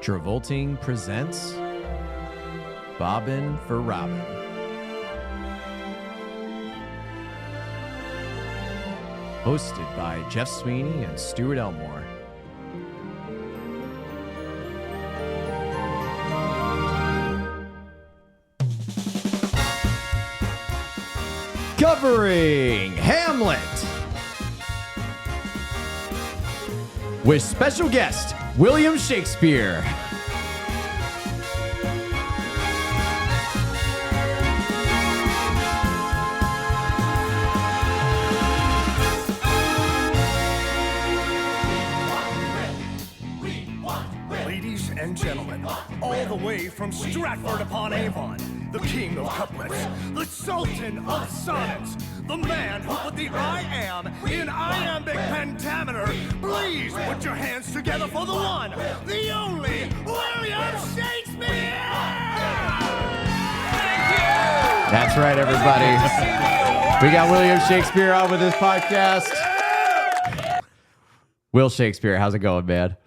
Travolting presents Bobbin for Robin. Hosted by Jeff Sweeney and Stuart Elmore. Covering Hamlet with special guest William Shakespeare. Ladies and gentlemen, all the way from Stratford-upon-Avon, the king of couplets, the sultan of sonnets, the man who put the I am in iambic pentameter. Please put your hands together for the one, the only, William Shakespeare! Thank you! That's right, everybody. We got William Shakespeare on with this podcast. Will Shakespeare, how's it going, man?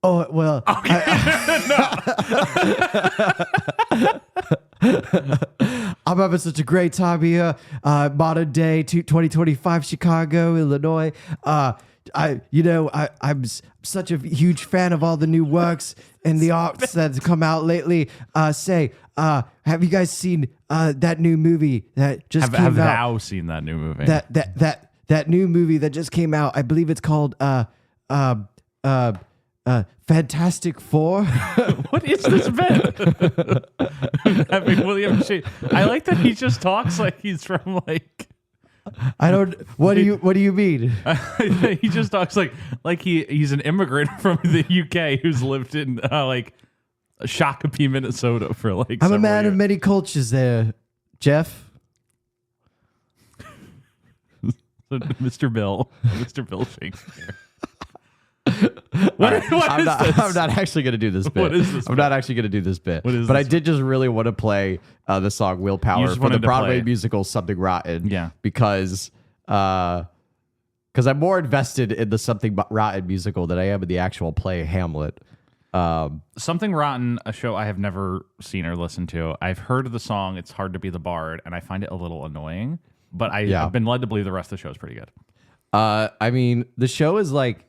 Oh, well. Okay. I'm having such a great time here. Modern day 2025 Chicago, Illinois. I'm such a huge fan of all the new works and the arts that's come out lately. Have you guys seen that new movie that just came out? Have thou seen that new movie? That new movie that just came out. I believe it's called Fantastic Four. What is this bit? Having William Shakespeare. I like that he just talks like he's from like. I don't. What do you mean? He just talks like he's an immigrant from the UK who's lived in like Shakopee, Minnesota for like. I'm a man years. of many cultures, there, Jeff. Mr. Bill Shakespeare. What is this? I'm not actually going to do this bit. What is this I'm not actually going to do this bit. What is but this I did just really want to play the song Willpower just for the wanted to Broadway play. musical Something Rotten. Yeah. Because I'm more invested in the Something Rotten musical than I am in the actual play Hamlet. Something Rotten, a show I have never seen or listened to. I've heard of the song It's Hard to Be the Bard, and I find it a little annoying. But I've been led to believe the rest of the show is pretty good. I mean, the show is like,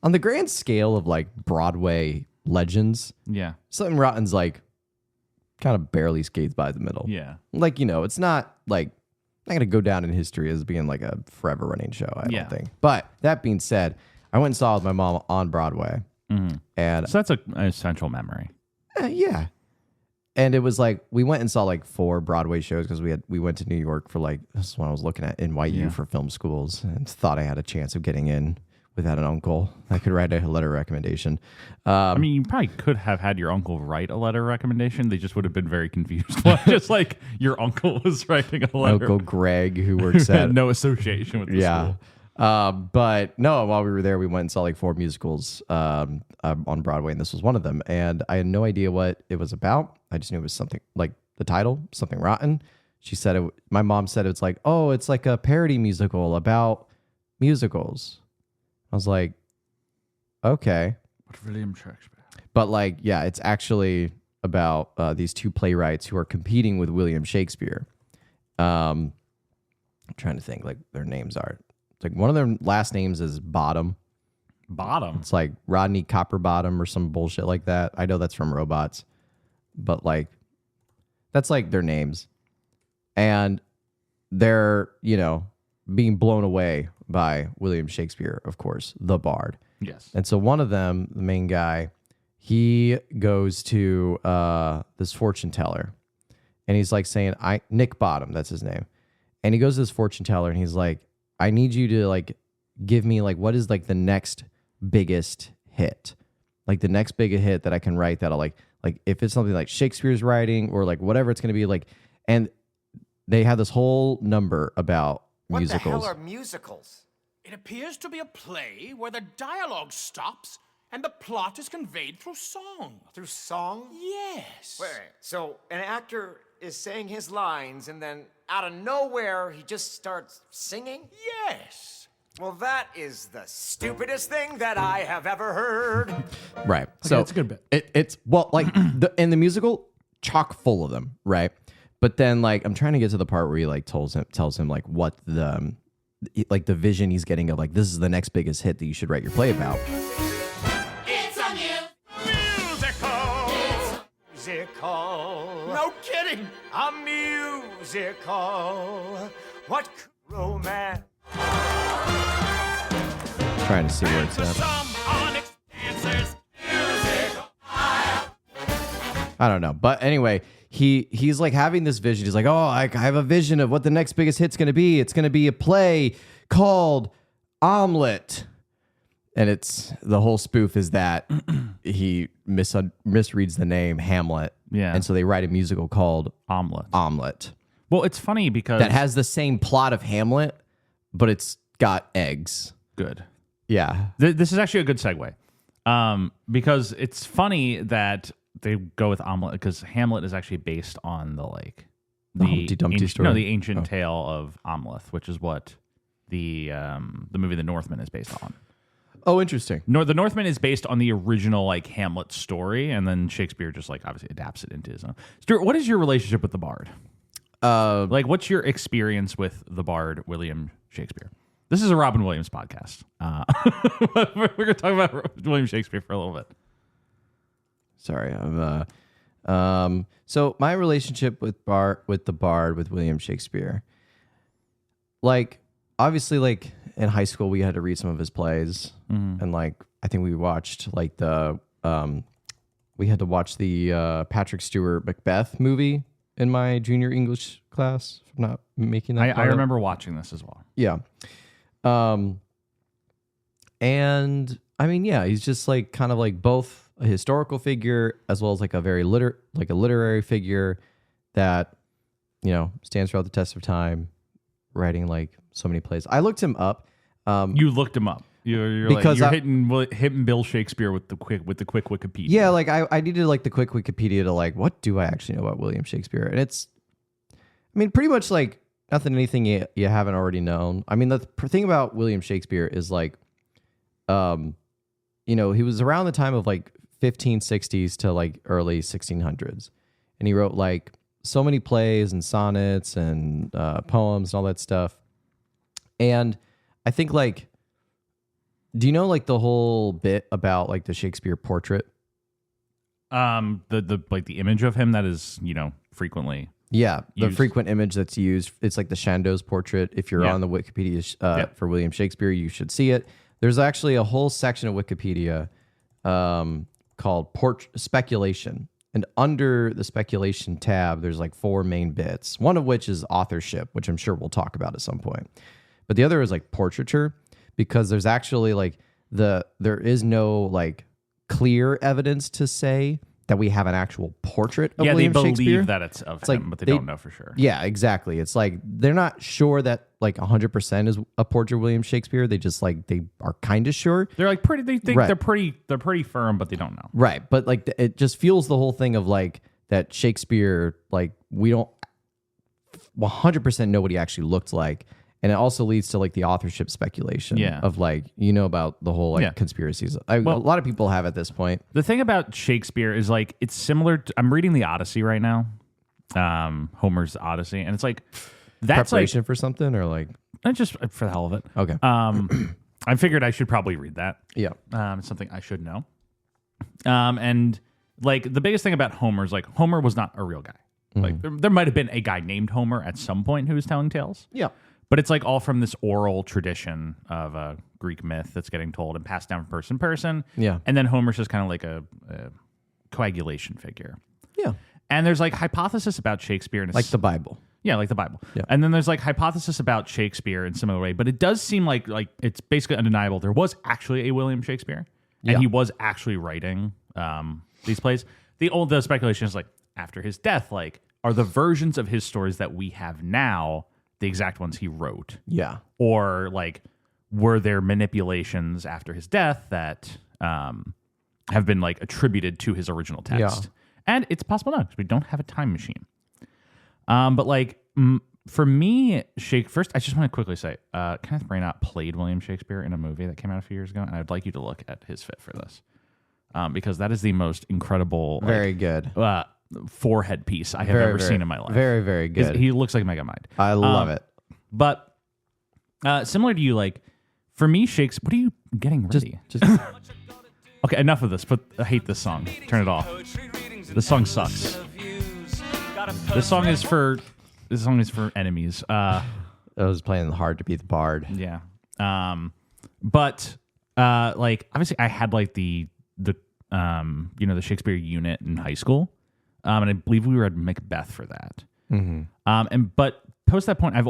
on the grand scale of like Broadway legends, Yeah. Something Rotten's like kind of barely skates by the middle. Yeah. Like, it's not like not going to go down in history as being like a forever running show, I don't think. But that being said, I went and saw it with my mom on Broadway. Mm-hmm. And So that's an essential memory. yeah. And it was like we went and saw like 4 Broadway shows because we went to New York for like this is when I was looking at NYU for film schools and thought I had a chance of getting in without an uncle. I could write a letter of recommendation. I mean, you probably could have had your uncle write a letter of recommendation. They just would have been very confused. Just like your uncle was writing a letter. Uncle Greg, who works at no association with the school. But no, while we were there, we went and saw like 4 musicals on Broadway, and this was one of them. And I had no idea what it was about. I just knew it was something like the title, Something Rotten. She said my mom said it's like, oh, it's like a parody musical about musicals. I was like, okay. But William Shakespeare. But like, yeah, it's actually about these 2 playwrights who are competing with William Shakespeare. I'm trying to think like their names are. It's like one of their last names is Bottom. Bottom? It's like Rodney Copperbottom or some bullshit like that. I know that's from Robots. But like, that's like their names. And they're, being blown away by William Shakespeare, of course, the Bard. Yes. And so one of them, the main guy, he goes to this fortune teller. And he's like saying, Nick Bottom, that's his name. And he goes to this fortune teller and he's like, I need you to like give me like what is like the next biggest hit, like the next big hit that I can write that'll like if it's something like Shakespeare's writing or like whatever it's going to be like. And they have this whole number about musicals. What the hell are musicals? It appears to be a play where the dialogue stops and the plot is conveyed through song. Through song? Yes. Wait. So an actor is saying his lines and then out of nowhere he just starts singing? Yes. Well, that is the stupidest thing that I have ever heard. Right. So that's a good bit. It's in the musical, chock full of them, right? But then like I'm trying to get to the part where he like tells him like what the vision he's getting of like this is the next biggest hit that you should write your play about. It's a Musical. No kidding. A musical. What romance? Trying to see where it's at. Some onyx dancers. Musical. I don't know. But anyway, he's like having this vision. He's like, oh, I have a vision of what the next biggest hit's going to be. It's going to be a play called Hamlet. And it's the whole spoof is that he misreads the name Hamlet. Yeah. And so they write a musical called Omelet. Well, it's funny because... that has the same plot of Hamlet, but it's got eggs. Good. Yeah. This is actually a good segue. Because it's funny that they go with Omelet because Hamlet is actually based on the Humpty Dumpty story. No, the ancient tale of Amleth, which is what the movie The Northman is based on. Oh, interesting. The Northman is based on the original like Hamlet story, and then Shakespeare just like obviously adapts it into his own. Stuart, what is your relationship with the Bard? Like, what's your experience with the Bard William Shakespeare? This is a Robin Williams podcast. We're going to talk about William Shakespeare for a little bit. Sorry, so my relationship with the Bard with William Shakespeare, like obviously like in high school we had to read some of his plays, and like I think we watched like we had to watch the Patrick Stewart Macbeth movie in my junior English class. If I'm not making that. I remember watching this as well. Yeah, and I mean, yeah, he's just like kind of like both a historical figure as well as like a very literary figure that, you know, stands throughout the test of time, writing like so many plays. I looked him up. You looked him up. You're hitting Bill Shakespeare with the quick Wikipedia. Yeah, like I needed like the quick Wikipedia to like, what do I actually know about William Shakespeare? And it's, I mean, pretty much like anything you haven't already known. I mean, the thing about William Shakespeare is like, you know, he was around the time of like 1560s to like early 1600s, and he wrote like so many plays and sonnets and poems and all that stuff. And I think like, do you know like the whole bit about like the Shakespeare portrait? The like the image of him that is, you know, frequently the used. frequent image that's used. It's like the Chandos portrait. If you're on the Wikipedia for William Shakespeare, you should see it. There's actually a whole section of Wikipedia called speculation. And under the speculation tab, there's like 4 main bits, one of which is authorship, which I'm sure we'll talk about at some point. But the other is like portraiture, because there's actually like there is no like clear evidence to say that we have an actual portrait of William Shakespeare. They believe that it's of him, but they don't know for sure. Yeah, exactly. It's like they're not sure that like 100% is a portrait of William Shakespeare. They just like they are kind of sure. They're like pretty. They think they're pretty firm, but they don't know. Right, but like it just feels the whole thing of like that Shakespeare, like we don't 100% know what he actually looked like. And it also leads to like the authorship speculation of like, you know, about the whole like conspiracies. A lot of people have at this point. The thing about Shakespeare is like, it's similar to, I'm reading the Odyssey right now, Homer's Odyssey. And it's like, that's preparation like, for something or like. Just for the hell of it. Okay. I figured I should probably read that. Yeah. It's something I should know. And like the biggest thing about Homer is like, Homer was not a real guy. Like there might have been a guy named Homer at some point who was telling tales. Yeah. But it's like all from this oral tradition of a Greek myth that's getting told and passed down from person to person. Yeah. And then Homer's just kind of like a coagulation figure. Yeah. And there's like hypothesis about Shakespeare. Like the Bible. Yeah, like the Bible. Yeah. And then there's like hypothesis about Shakespeare in similar way. But it does seem like it's basically undeniable. There was actually a William Shakespeare. And he was actually writing these plays. The speculation is like after his death, like are the versions of his stories that we have now the exact ones he wrote? Yeah. Or like, were there manipulations after his death that have been like attributed to his original text? Yeah. And it's possible now because we don't have a time machine. But like For me, first, I just want to quickly say, Kenneth Branagh played William Shakespeare in a movie that came out a few years ago, and I'd like you to look at his fit for this, because that is the most incredible, very good forehead piece I have ever seen in my life. Very, very good. He looks like Megamind. I love it. But similar to you, like for me, Shakespeare. What are you getting ready? Just Okay, enough of this. I hate this song. Turn it off. This song sucks. This song is for enemies. I was playing hard to be the bard. Yeah. But like obviously I had like the the Shakespeare unit in high school. And I believe we were at Macbeth for that. Mm-hmm. But post that point, I've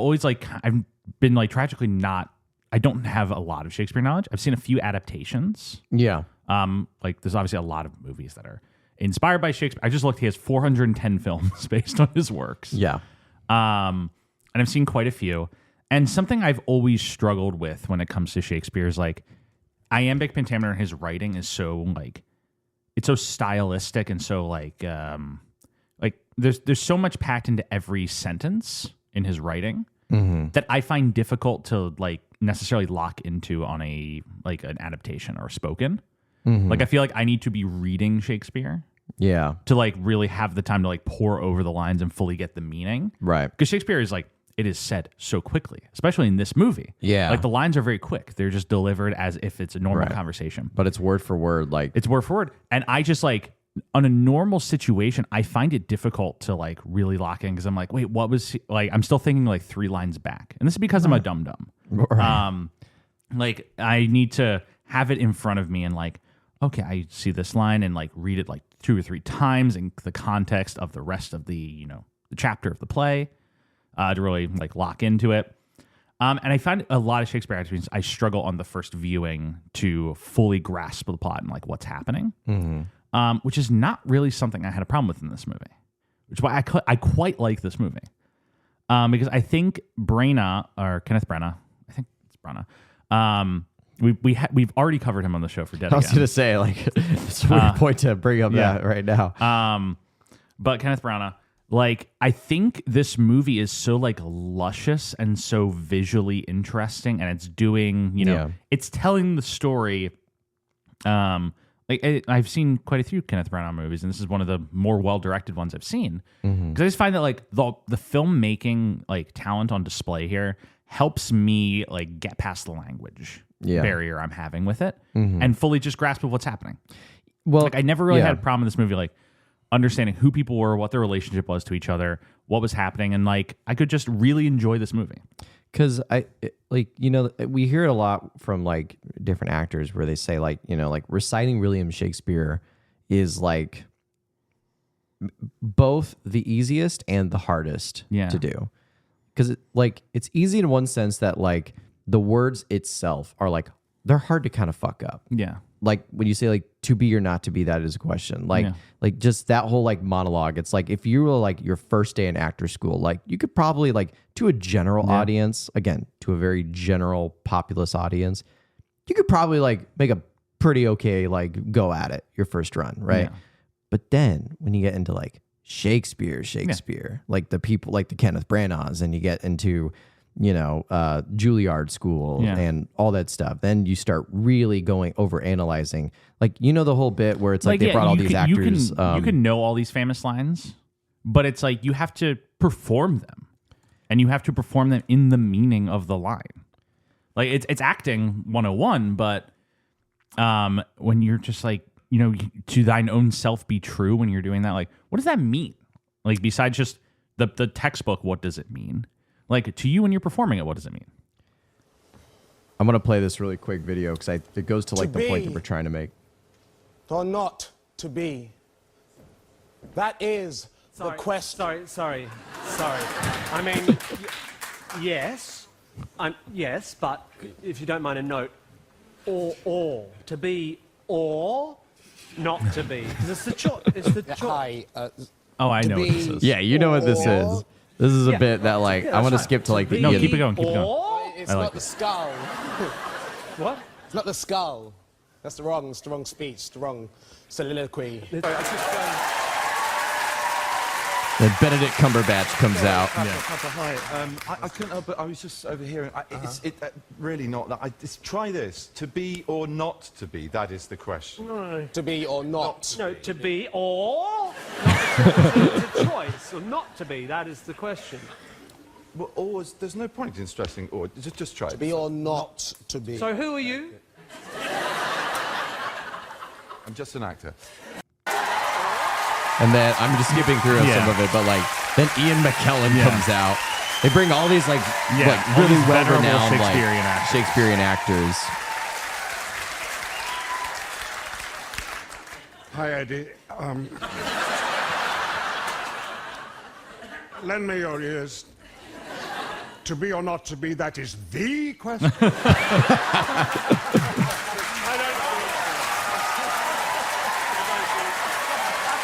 been like tragically not. I don't have a lot of Shakespeare knowledge. I've seen a few adaptations. Yeah. Like there's obviously a lot of movies that are inspired by Shakespeare. I just looked. He has 410 films based on his works. Yeah. And I've seen quite a few. And something I've always struggled with when it comes to Shakespeare is like iambic pentameter. His writing is so like it's so stylistic and so like there's so much packed into every sentence in his writing that I find difficult to like necessarily lock into on an adaptation or spoken. Like I feel like I need to be reading Shakespeare. Yeah. To like really have the time to like pour over the lines and fully get the meaning. Right. Because Shakespeare is like, it is said so quickly, especially in this movie. Yeah. Like the lines are very quick. They're just delivered as if it's a normal conversation. But it's word for word. Like it's word for word. And I just like, on a normal situation, I find it difficult to like really lock in because I'm like, wait, what was like? I'm still thinking like 3 lines back. And this is because I'm a dum-dum. Right. Like I need to have it in front of me and like, okay, I see this line and like read it like 2 or 3 times in the context of the rest of the, the chapter of the play to really like lock into it. And I find a lot of Shakespeare adaptations, I struggle on the first viewing to fully grasp the plot and like what's happening, which is not really something I had a problem with in this movie, which is why I quite like this movie. Because I think Kenneth Branagh, I think it's Branagh, we've already covered him on the show for Dead I was Again. going to say, like, it's a weird point to bring up that right now. But Kenneth Branagh, like, I think this movie is so, like, luscious and so visually interesting, and it's doing, it's telling the story. I've seen quite a few Kenneth Branagh movies, and this is one of the more well-directed ones I've seen. Because I just find that, like, the filmmaking, like, talent on display here helps me, like, get past the language barrier I'm having with it and fully just grasp of what's happening. Well, like I never really had a problem in this movie, like understanding who people were, what their relationship was to each other, what was happening, and like I could just really enjoy this movie. Because we hear it a lot from like different actors where they say like, like reciting William Shakespeare is like both the easiest and the hardest to do. Because it's easy in one sense that like the words itself are like, they're hard to kind of fuck up. Yeah. Like when you say like to be or not to be, that is a question. Like, like just that whole like monologue. It's like if you were like your first day in actor school, like you could probably like to a general audience, again, to a very general populous audience, you could probably like make a pretty okay, like go at it your first run. Right. Yeah. But then when you get into like Shakespeare, like the people like the Kenneth Branaghs, and you get into, Juilliard school and all that stuff, then you start really going over analyzing, like, the whole bit where it's like they brought all these actors. You can know all these famous lines, but it's like you have to perform them, and you have to perform them in the meaning of the line. Like it's acting 101, but when you're just like, to thine own self be true, when you're doing that, like, what does that mean? Like, besides just the textbook, what does it mean? Like, to you when you're performing it, what does it mean? I'm going to play this really quick video because it goes to like the point that we're trying to make. Or not to be. That is the question. Sorry. I mean, yes, but if you don't mind a note, or to be, or not to be, because it's the choice. It's the choice. I know what this is. Yeah, you know what this is. This is a bit that like I want to skip to like the no, keep it going. It's not the skull. What? It's not the skull. It's the wrong speech, the wrong soliloquy. And Benedict Cumberbatch comes out. Hi. I couldn't help but I was just overhearing. It's really not that. Try this. To be or not to be, that is the question. No. To be or not. No, to be or... It's a choice, or not to be, that is the question. Well, or, there's no point in stressing or. Just try it. To be or not to be. So who are you? I'm just an actor. And then I'm just skipping through some of it, but like then Ian McKellen comes out. They bring all these like all really these well-renowned venerable Shakespearean actors. Hi, Eddie. Lend me your ears. To be or not to be, that is the question.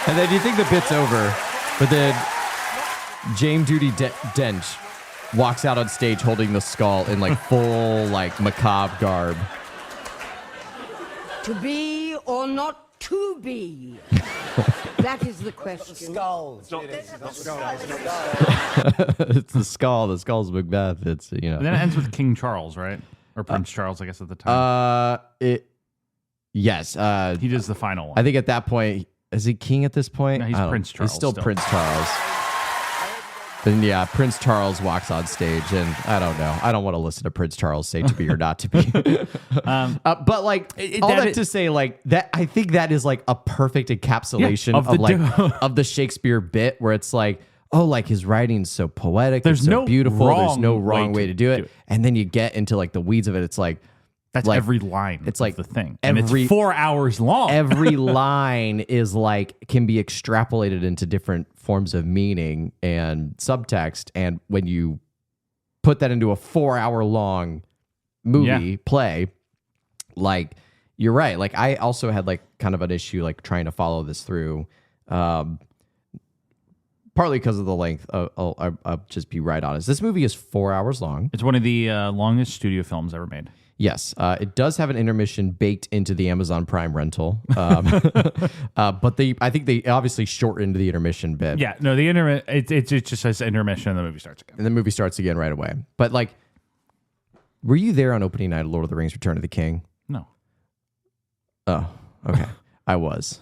And then you think the bit's over, but then James Judi Dench walks out on stage holding the skull in like full like macabre garb. To be or not to be? That is the question. Skull. It's not the skull. It's the skull. The skull's Macbeth. It's And then it ends with King Charles, right? Or Prince Charles, I guess, at the time. Yes. He does the final one. I think at that point, is he king at this point? No, he's Prince Charles. He's still still. Prince Charles. And yeah, Prince Charles walks on stage, and I don't know. I don't want to listen to Prince Charles say to be or not to be. But like all that to say, like that, I think that is like a perfect encapsulation of the Shakespeare bit, where it's like, oh, like his writing's so poetic, There's it's so no beautiful. wrong There's no wrong way to do it. it. And then you get into like the weeds of it. It's like that's like, every line. It's like the thing. And it's 4 hours long. Every line is like can be extrapolated into different forms of meaning and subtext. And when you put that into a 4 hour long movie play, like you're right. Like I also had like kind of an issue like trying to follow this through. Partly because of the length. I'll just be right honest. This movie is 4 hours long. It's one of the longest studio films ever made. Yes, it does have an intermission baked into the Amazon Prime rental, but I think they obviously shortened the intermission bit. Yeah, no, it just says intermission and the movie starts again. And the movie starts again right away. But like, were you there on opening night of Lord of the Rings: Return of the King? No. Oh, okay, I was,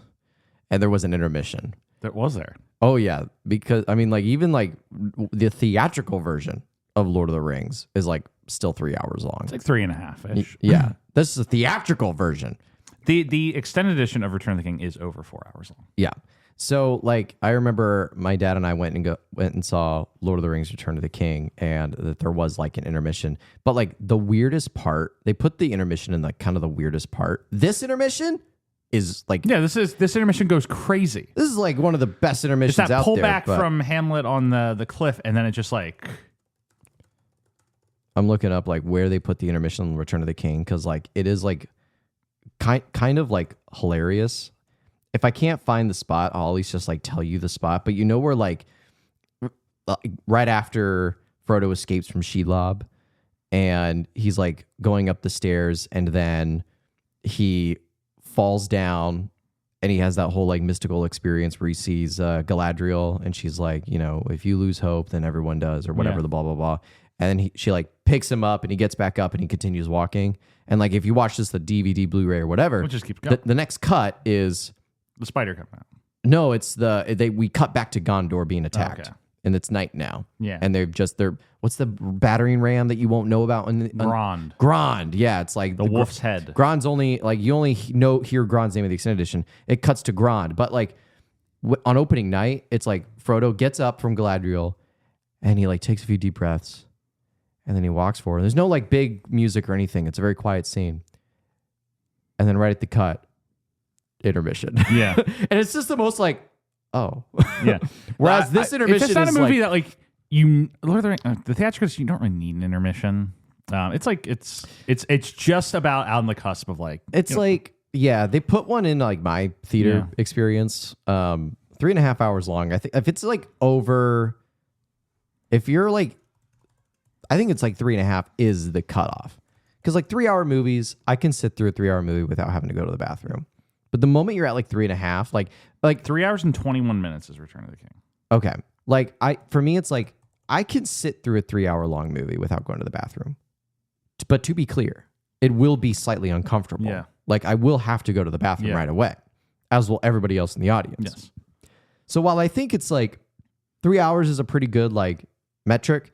and there was an intermission. That was there. Oh yeah, because I mean, like even like the theatrical version of Lord of the Rings is like still 3 hours long. It's like 3.5-ish. Yeah, this is a theatrical version. The extended edition of Return of the King is over 4 hours long. Yeah. So like I remember my dad and I went and saw Lord of the Rings: Return of the King, and that there was like an intermission. But like the weirdest part, they put the intermission in like kind of the weirdest part. This intermission is like this intermission goes crazy. This is like one of the best intermissions out there. It's that pullback from Hamlet on the cliff, and then it just like. I'm looking up like where they put the intermission in Return of the King because like it is like kind of like hilarious. If I can't find the spot, I'll at least just like tell you the spot. But you know where like right after Frodo escapes from Shelob and he's like going up the stairs and then he falls down and he has that whole like mystical experience where he sees Galadriel and she's like, you know, if you lose hope, then everyone does or whatever the blah, blah, blah. And then she like picks him up and he gets back up and he continues walking. And like, if you watch this, the DVD, Blu-ray or whatever, we'll just keep going. The next cut is the spider coming out. No, it's we cut back to Gondor being attacked and it's night now. Yeah. And what's the battering ram that you won't know about? Grond. Grond. Yeah. It's like the wolf's head. Grond's only like, you only hear Grond's name in the extended edition. It cuts to Grond. But like on opening night, it's like Frodo gets up from Galadriel and he like takes a few deep breaths. And then he walks forward. There's no like big music or anything. It's a very quiet scene. And then right at the cut, intermission. Yeah. And it's just the most like, oh. Yeah. Whereas this intermission it's not is a movie like, that like you Lord of the Rings, the theatricals, you don't really need an intermission. It's like it's just about out on the cusp of like it's like they put one in like my theater experience. 3.5 hours long. I think if it's like over, if you're like, I think it's like 3.5 is the cutoff. Because like 3 hour movies, I can sit through a 3 hour movie without having to go to the bathroom. But the moment you're at like 3.5, like 3 hours and 21 minutes is Return of the King. Okay. Like for me, it's like I can sit through a 3-hour long movie without going to the bathroom. But to be clear, it will be slightly uncomfortable. Yeah. Like I will have to go to the bathroom right away, as will everybody else in the audience. Yes. So while I think it's like 3 hours is a pretty good like metric,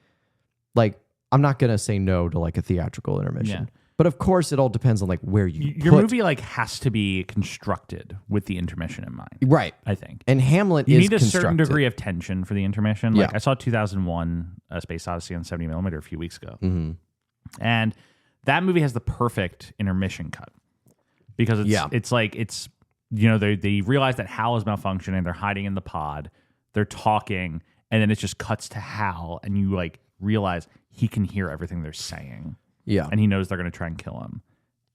like I'm not gonna say no to like a theatrical intermission. Yeah. But of course, it all depends on like where your movie like has to be constructed with the intermission in mind, right? I think. And Hamlet you is need a certain constructed. degree of tension for the intermission. Like Yeah. I saw 2001: A Space Odyssey on 70mm a few weeks ago, Mm-hmm. and that movie has the perfect intermission cut because it's you know they realize that Hal is malfunctioning. They're hiding in the pod. They're talking, and then it just cuts to Hal, and you like realize he can hear everything they're saying. Yeah. And he knows they're going to try and kill him.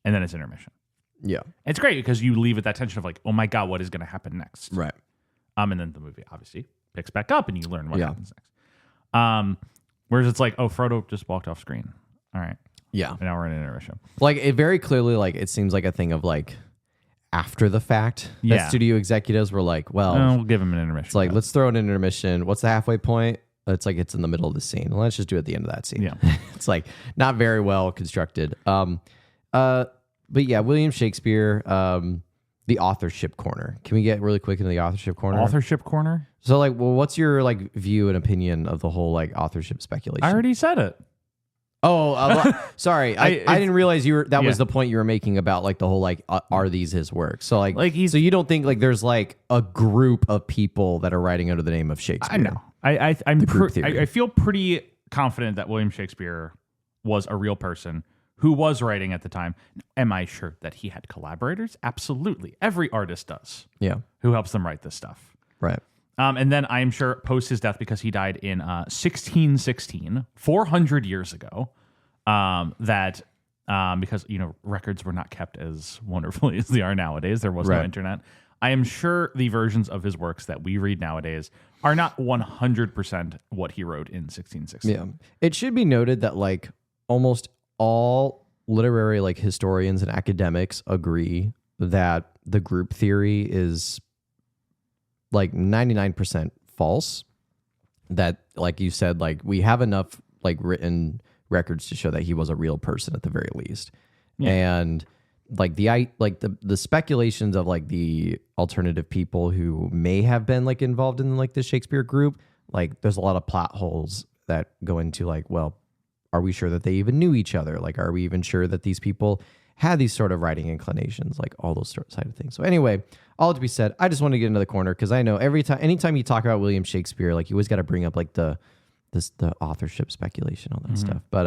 And then it's intermission. Yeah. It's great because you leave with that tension of like, oh my God, what is going to happen next? Right. And then the movie obviously picks back up and you learn what happens next. Whereas it's like, oh, Frodo just walked off screen. All right. Yeah. And now we're in an intermission. Like it very clearly, like it seems like a thing of like after the fact Yeah. that studio executives were like, well, We'll give him an intermission. it's like, let's throw in an intermission. What's the halfway point? It's like it's in the middle of the scene. Well, let's just do it at the end of that scene. Yeah. It's like not very well constructed. But yeah, William Shakespeare, the authorship corner. Can we get really quick into the authorship corner? Authorship corner? So like, well, what's your like view and opinion of the whole like authorship speculation? I already said it. Oh, sorry. I didn't realize that was Yeah. the point you were making about like the whole like are these his works? So like he's- so you don't think like there's like a group of people that are writing under the name of Shakespeare? I know. I'm group theory. I feel pretty confident that William Shakespeare was a real person who was writing at the time. Am I sure that he had collaborators? Absolutely. Every artist does. Yeah. Who helps them write this stuff. Right. And then I am sure post his death, because he died in 1616, 400 years ago, because records were not kept as wonderfully as they are nowadays. There was no Right. internet. I am sure the versions of his works that we read nowadays are not 100% what he wrote in 1616. Yeah. It should be noted that like almost all literary like historians and academics agree that the group theory is like 99% false. That like you said, like we have enough like written records to show that he was a real person at the very least. Yeah. And like the speculations of like the alternative people who may have been like involved in like the Shakespeare group, like there's a lot of plot holes that go into like, well, are we sure that they even knew each other? Like, are we even sure that these people had these sort of writing inclinations? Like all those side of things. So anyway, all to be said, I just want to get into the corner because I know anytime you talk about William Shakespeare, like you always got to bring up like the authorship speculation, all that stuff. But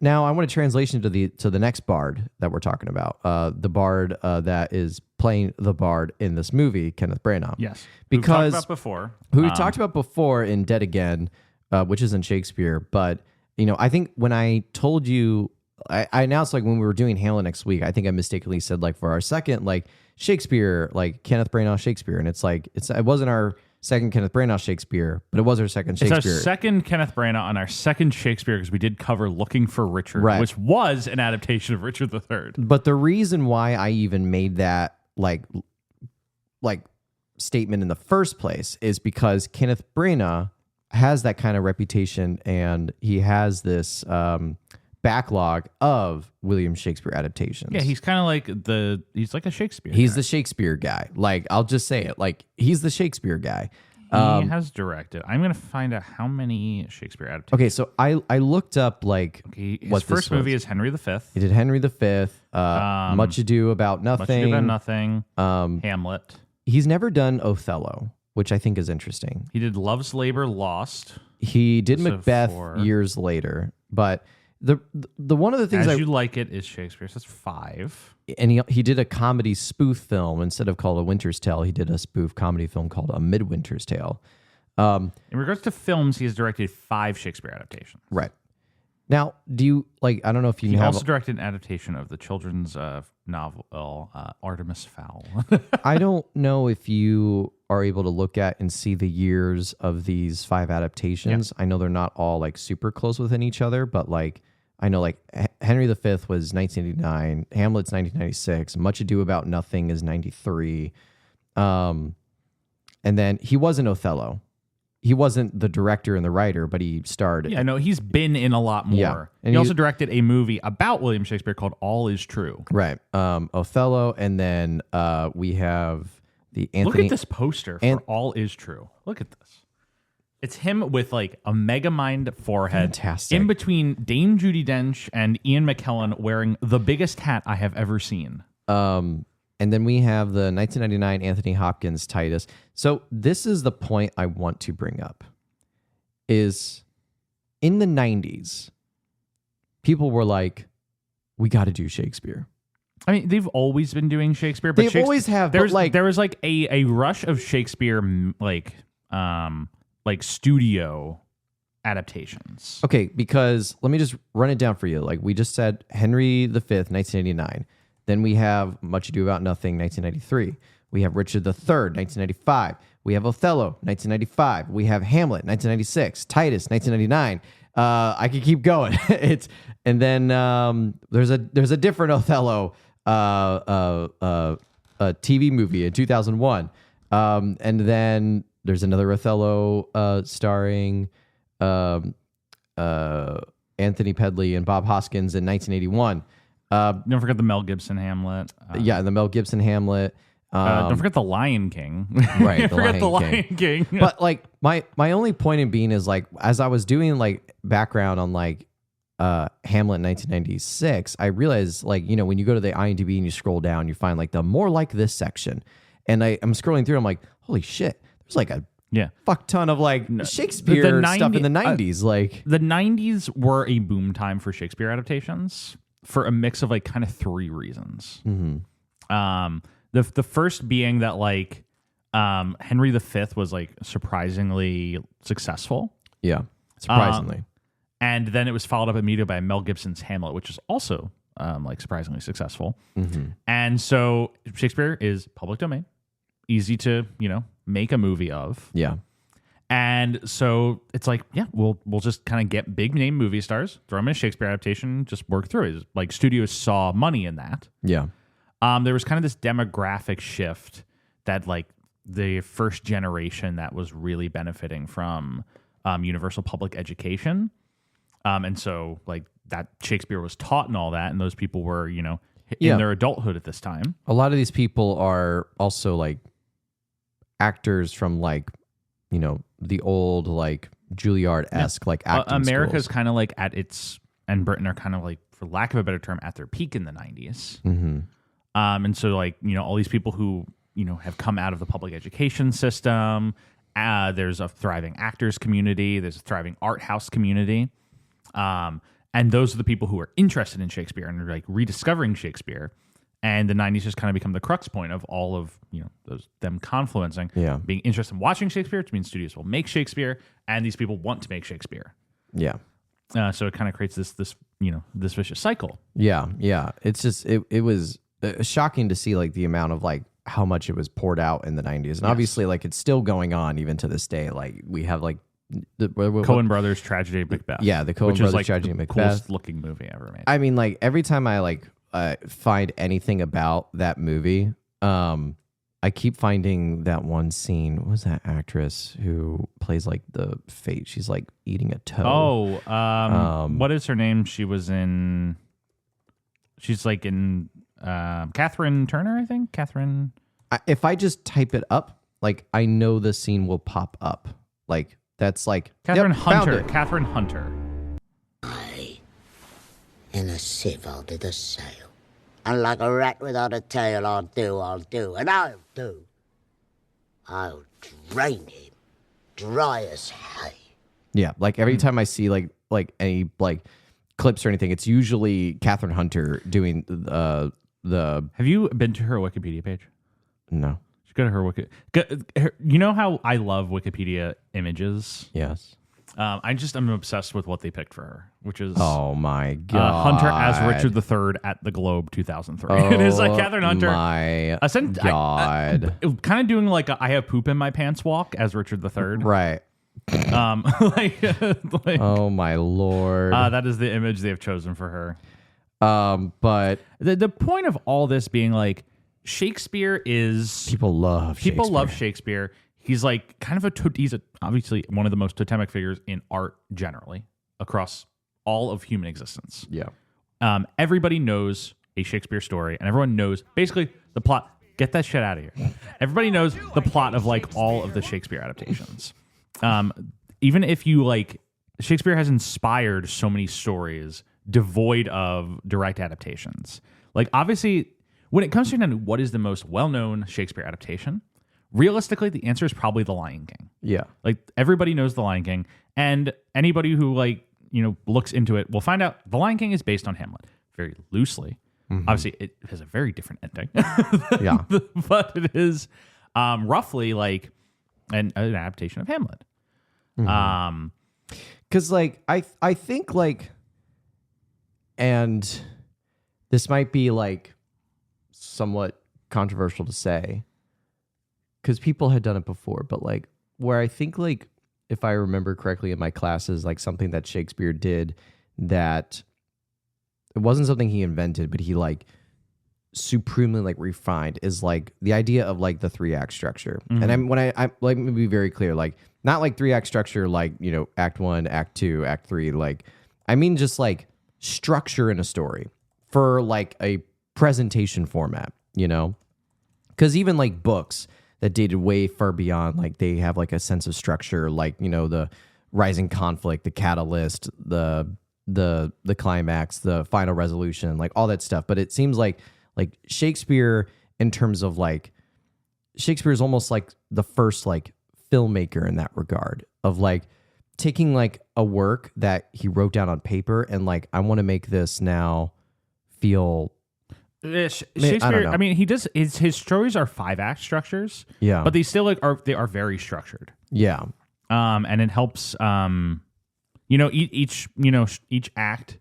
now I want to translation to the next bard that we're talking about. The bard that is playing the bard in this movie, Kenneth Branagh. Yes. Because who we talked about before in Dead Again, which isn't Shakespeare. But I think when I told you, I announced like when we were doing Hamlet next week, I think I mistakenly said like for our second like Shakespeare, like Kenneth Branagh Shakespeare, and it wasn't our second Kenneth Branagh Shakespeare, but it was our second Shakespeare. It's our second Kenneth Branagh on our second Shakespeare, because we did cover Looking for Richard, Right. which was an adaptation of Richard III. But the reason why I even made that like statement in the first place is because Kenneth Branagh has that kind of reputation, and he has this backlog of William Shakespeare adaptations. Yeah, he's kind of like he's like a Shakespeare. He's guy. the Shakespeare guy. Like, I'll just say it. Like, he's the Shakespeare guy. He has directed. I'm going to find out how many Shakespeare adaptations. Okay, so I looked up like His what first this movie was. is Henry V. He did Henry V, Much Ado About Nothing. Much Ado About Nothing. Hamlet. He's never done Othello, which I think is interesting. He did Love's Labor Lost. He did So Macbeth 4. years later, but the one of the things As You Like It is Shakespeare. So that's 5. and he did a comedy spoof film instead of called A Winter's Tale. He did a spoof comedy film called A Midwinter's Tale. In regards to films, he has directed 5 Shakespeare adaptations. Right. Now, do you like? I don't know if you He have. also directed an adaptation of the children's novel Artemis Fowl. I don't know if you are able to look at and see the years of these 5 adaptations. I know they're not all like super close within each other, but like I know like Henry V was 1989, Hamlet's 1996, Much Ado About Nothing is 93, and And then he wasn't Othello. He wasn't the director and the writer, but he starred. Yeah, no, he's been in a lot more. Yeah. And he also directed a movie about William Shakespeare called All Is True. Right. Othello, and then we have the Anthony. Look at this poster for All Is True. Look at this. It's him with like a megamind forehead. Fantastic. In between Dame Judi Dench and Ian McKellen wearing the biggest hat I have ever seen. And then we have the 1999 Anthony Hopkins Titus. So this is the point I want to bring up. Is in the 90s, people were like, we got to do Shakespeare. I mean, they've always been doing Shakespeare, but They've always have, but there was like a rush of Shakespeare like studio adaptations. Okay, because let me just run it down for you. Like we just said, Henry V, 1989. Then we have Much Ado About Nothing, 1993. We have Richard III, 1995. We have Othello, 1995. We have Hamlet, 1996. Titus, 1999. I could keep going. And then there's a different Othello a TV movie in 2001. And then there's another Othello starring Anthony Pedley and Bob Hoskins in 1981. Don't forget the Mel Gibson Hamlet. The Mel Gibson Hamlet. Don't forget the Lion King. Right, the Lion King. But like my only point in being is like as I was doing like background on like Hamlet 1996, I realized like when you go to the IMDb and you scroll down, you find like the more like this section, and I'm scrolling through. I'm like, holy shit, there's like a fuck ton of like Shakespeare stuff in the 90s. Like the 90s were a boom time for Shakespeare adaptations. For a mix of like kind of three reasons. Mm-hmm. The first being that like Henry V was like surprisingly successful. Yeah, surprisingly. And then it was followed up immediately by Mel Gibson's Hamlet, which is also like surprisingly successful. Mm-hmm. And so Shakespeare is public domain, easy to make a movie of. Yeah. And so it's like, we'll just kind of get big name movie stars, throw them in a Shakespeare adaptation, just work through it. Like studios saw money in that. Yeah. There was kind of this demographic shift that like the first generation that was really benefiting from universal public education. And so like that Shakespeare was taught and all that. And those people were, in their adulthood at this time. A lot of these people are also like actors from like, the old like Juilliard-esque like acting America's schools. kind of like at its, and Britain are kind of like, for lack of a better term, at their peak in the 90s. Mm-hmm. And so like, all these people who, have come out of the public education system, there's a thriving actors community, there's a thriving art house community. And those are the people who are interested in Shakespeare and are like rediscovering Shakespeare. And the 90s just kind of become the crux point of all of, them confluencing. Yeah. Being interested in watching Shakespeare, which means studios will make Shakespeare, and these people want to make Shakespeare. Yeah. So it kind of creates this vicious cycle. Yeah. Yeah. It's just, it was shocking to see like the amount of like how much it was poured out in the 90s. And obviously like it's still going on even to this day. Like we have like the Coen Brothers Tragedy of Macbeth. Yeah. The Coen which Brothers is like Tragedy the of Macbeth. coolest looking movie ever made. I mean, like every time I like find anything about that movie, I keep finding that one scene. What was that actress who plays like the fate? She's like eating a toe. What is her name? She's like in Catherine Turner, I think. Catherine. If I just type it up, like I know the scene will pop up. Like that's like Catherine found Hunter. it. Catherine Hunter. In a sieve I'll do the sail. And like a rat without a tail, I'll do, and I'll do. I'll drain him, dry as hay. Yeah, like every time I see like any like clips or anything, it's usually Catherine Hunter doing the. Have you been to her Wikipedia page? No. Go to her Wikipedia. You know how I love Wikipedia images? Yes. I'm obsessed with what they picked for her, which is oh my god, Hunter as Richard III at the Globe 2003. It is like Catherine Hunter. My god, kind of doing like a I have poop in my pants walk as Richard III. Right. Like, oh my lord, that is the image they have chosen for her. But the point of all this being like Shakespeare is people love Shakespeare. he's like kind of he's obviously one of the most totemic figures in art generally across all of human existence. Yeah. Everybody knows a Shakespeare story, and everyone knows basically the plot. Get that shit out of here. Everybody knows the plot of like all of the Shakespeare adaptations. Even if you like, Shakespeare has inspired so many stories devoid of direct adaptations. Like obviously, when it comes to what is the most well-known Shakespeare adaptation, realistically, the answer is probably The Lion King. Yeah. Like everybody knows The Lion King, and anybody who like looks into it will find out The Lion King is based on Hamlet very loosely. Obviously, it has a very different ending. Yeah. But it is roughly like an adaptation of Hamlet. Because like I think like, and this might be like somewhat controversial to say, because people had done it before, but like where I think like if I remember correctly in my classes, like something that Shakespeare did that it wasn't something he invented, but he like supremely like refined is like the idea of like the 3-act structure. And I'm like, to be very clear, like not like 3-act structure, like, act 1, act 2, act 3. Like, I mean, just like structure in a story for like a presentation format, because even like books that dated way far beyond, like they have like a sense of structure, like, the rising conflict, the catalyst, the climax, the final resolution, like all that stuff. But it seems like Shakespeare, in terms of like, Shakespeare is almost like the first like filmmaker in that regard of like taking like a work that he wrote down on paper and like, I want to make this now feel Shakespeare. I mean, he does his stories are 5-act structures. Yeah. But they still like are very structured. Yeah. And it helps each act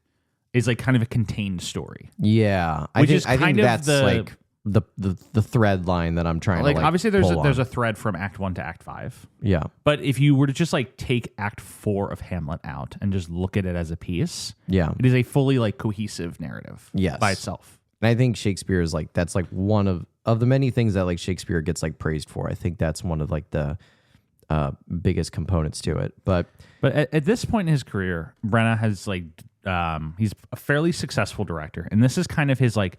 is like kind of a contained story. Yeah. I think that's like the thread line that I'm trying to like obviously there's a a thread from act 1 to act 5. Yeah. But if you were to just like take act 4 of Hamlet out and just look at it as a piece, yeah, it is a fully like cohesive narrative by itself. And I think Shakespeare is like, that's like one of the many things that like Shakespeare gets like praised for. I think that's one of like the biggest components to it. But at this point in his career, Branagh has like he's a fairly successful director, and this is kind of his like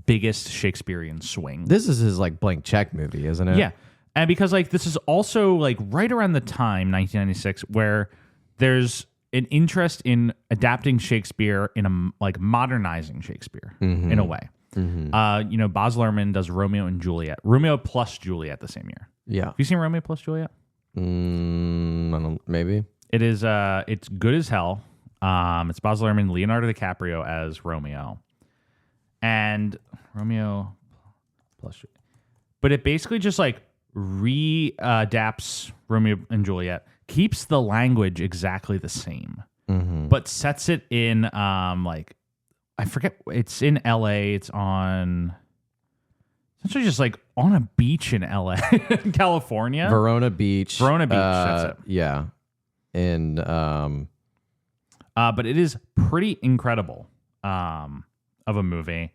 biggest Shakespearean swing. This is his like blank check movie, isn't it? Yeah. And because like this is also like right around the time 1996 where there's an interest in adapting Shakespeare in a like modernizing Shakespeare in a way. Baz Luhrmann does Romeo plus Juliet the same year. Yeah. Have you seen Romeo plus Juliet? I don't, maybe. It is it's good as hell. It's Baz Luhrmann, Leonardo DiCaprio as Romeo. And Romeo plus Juliet. But it basically just like readapts Romeo and Juliet, keeps the language exactly the same, but sets it in like I forget, it's in LA, it's on essentially just like on a beach in LA, California. Verona Beach, that's it. Yeah. And but it is pretty incredible of a movie.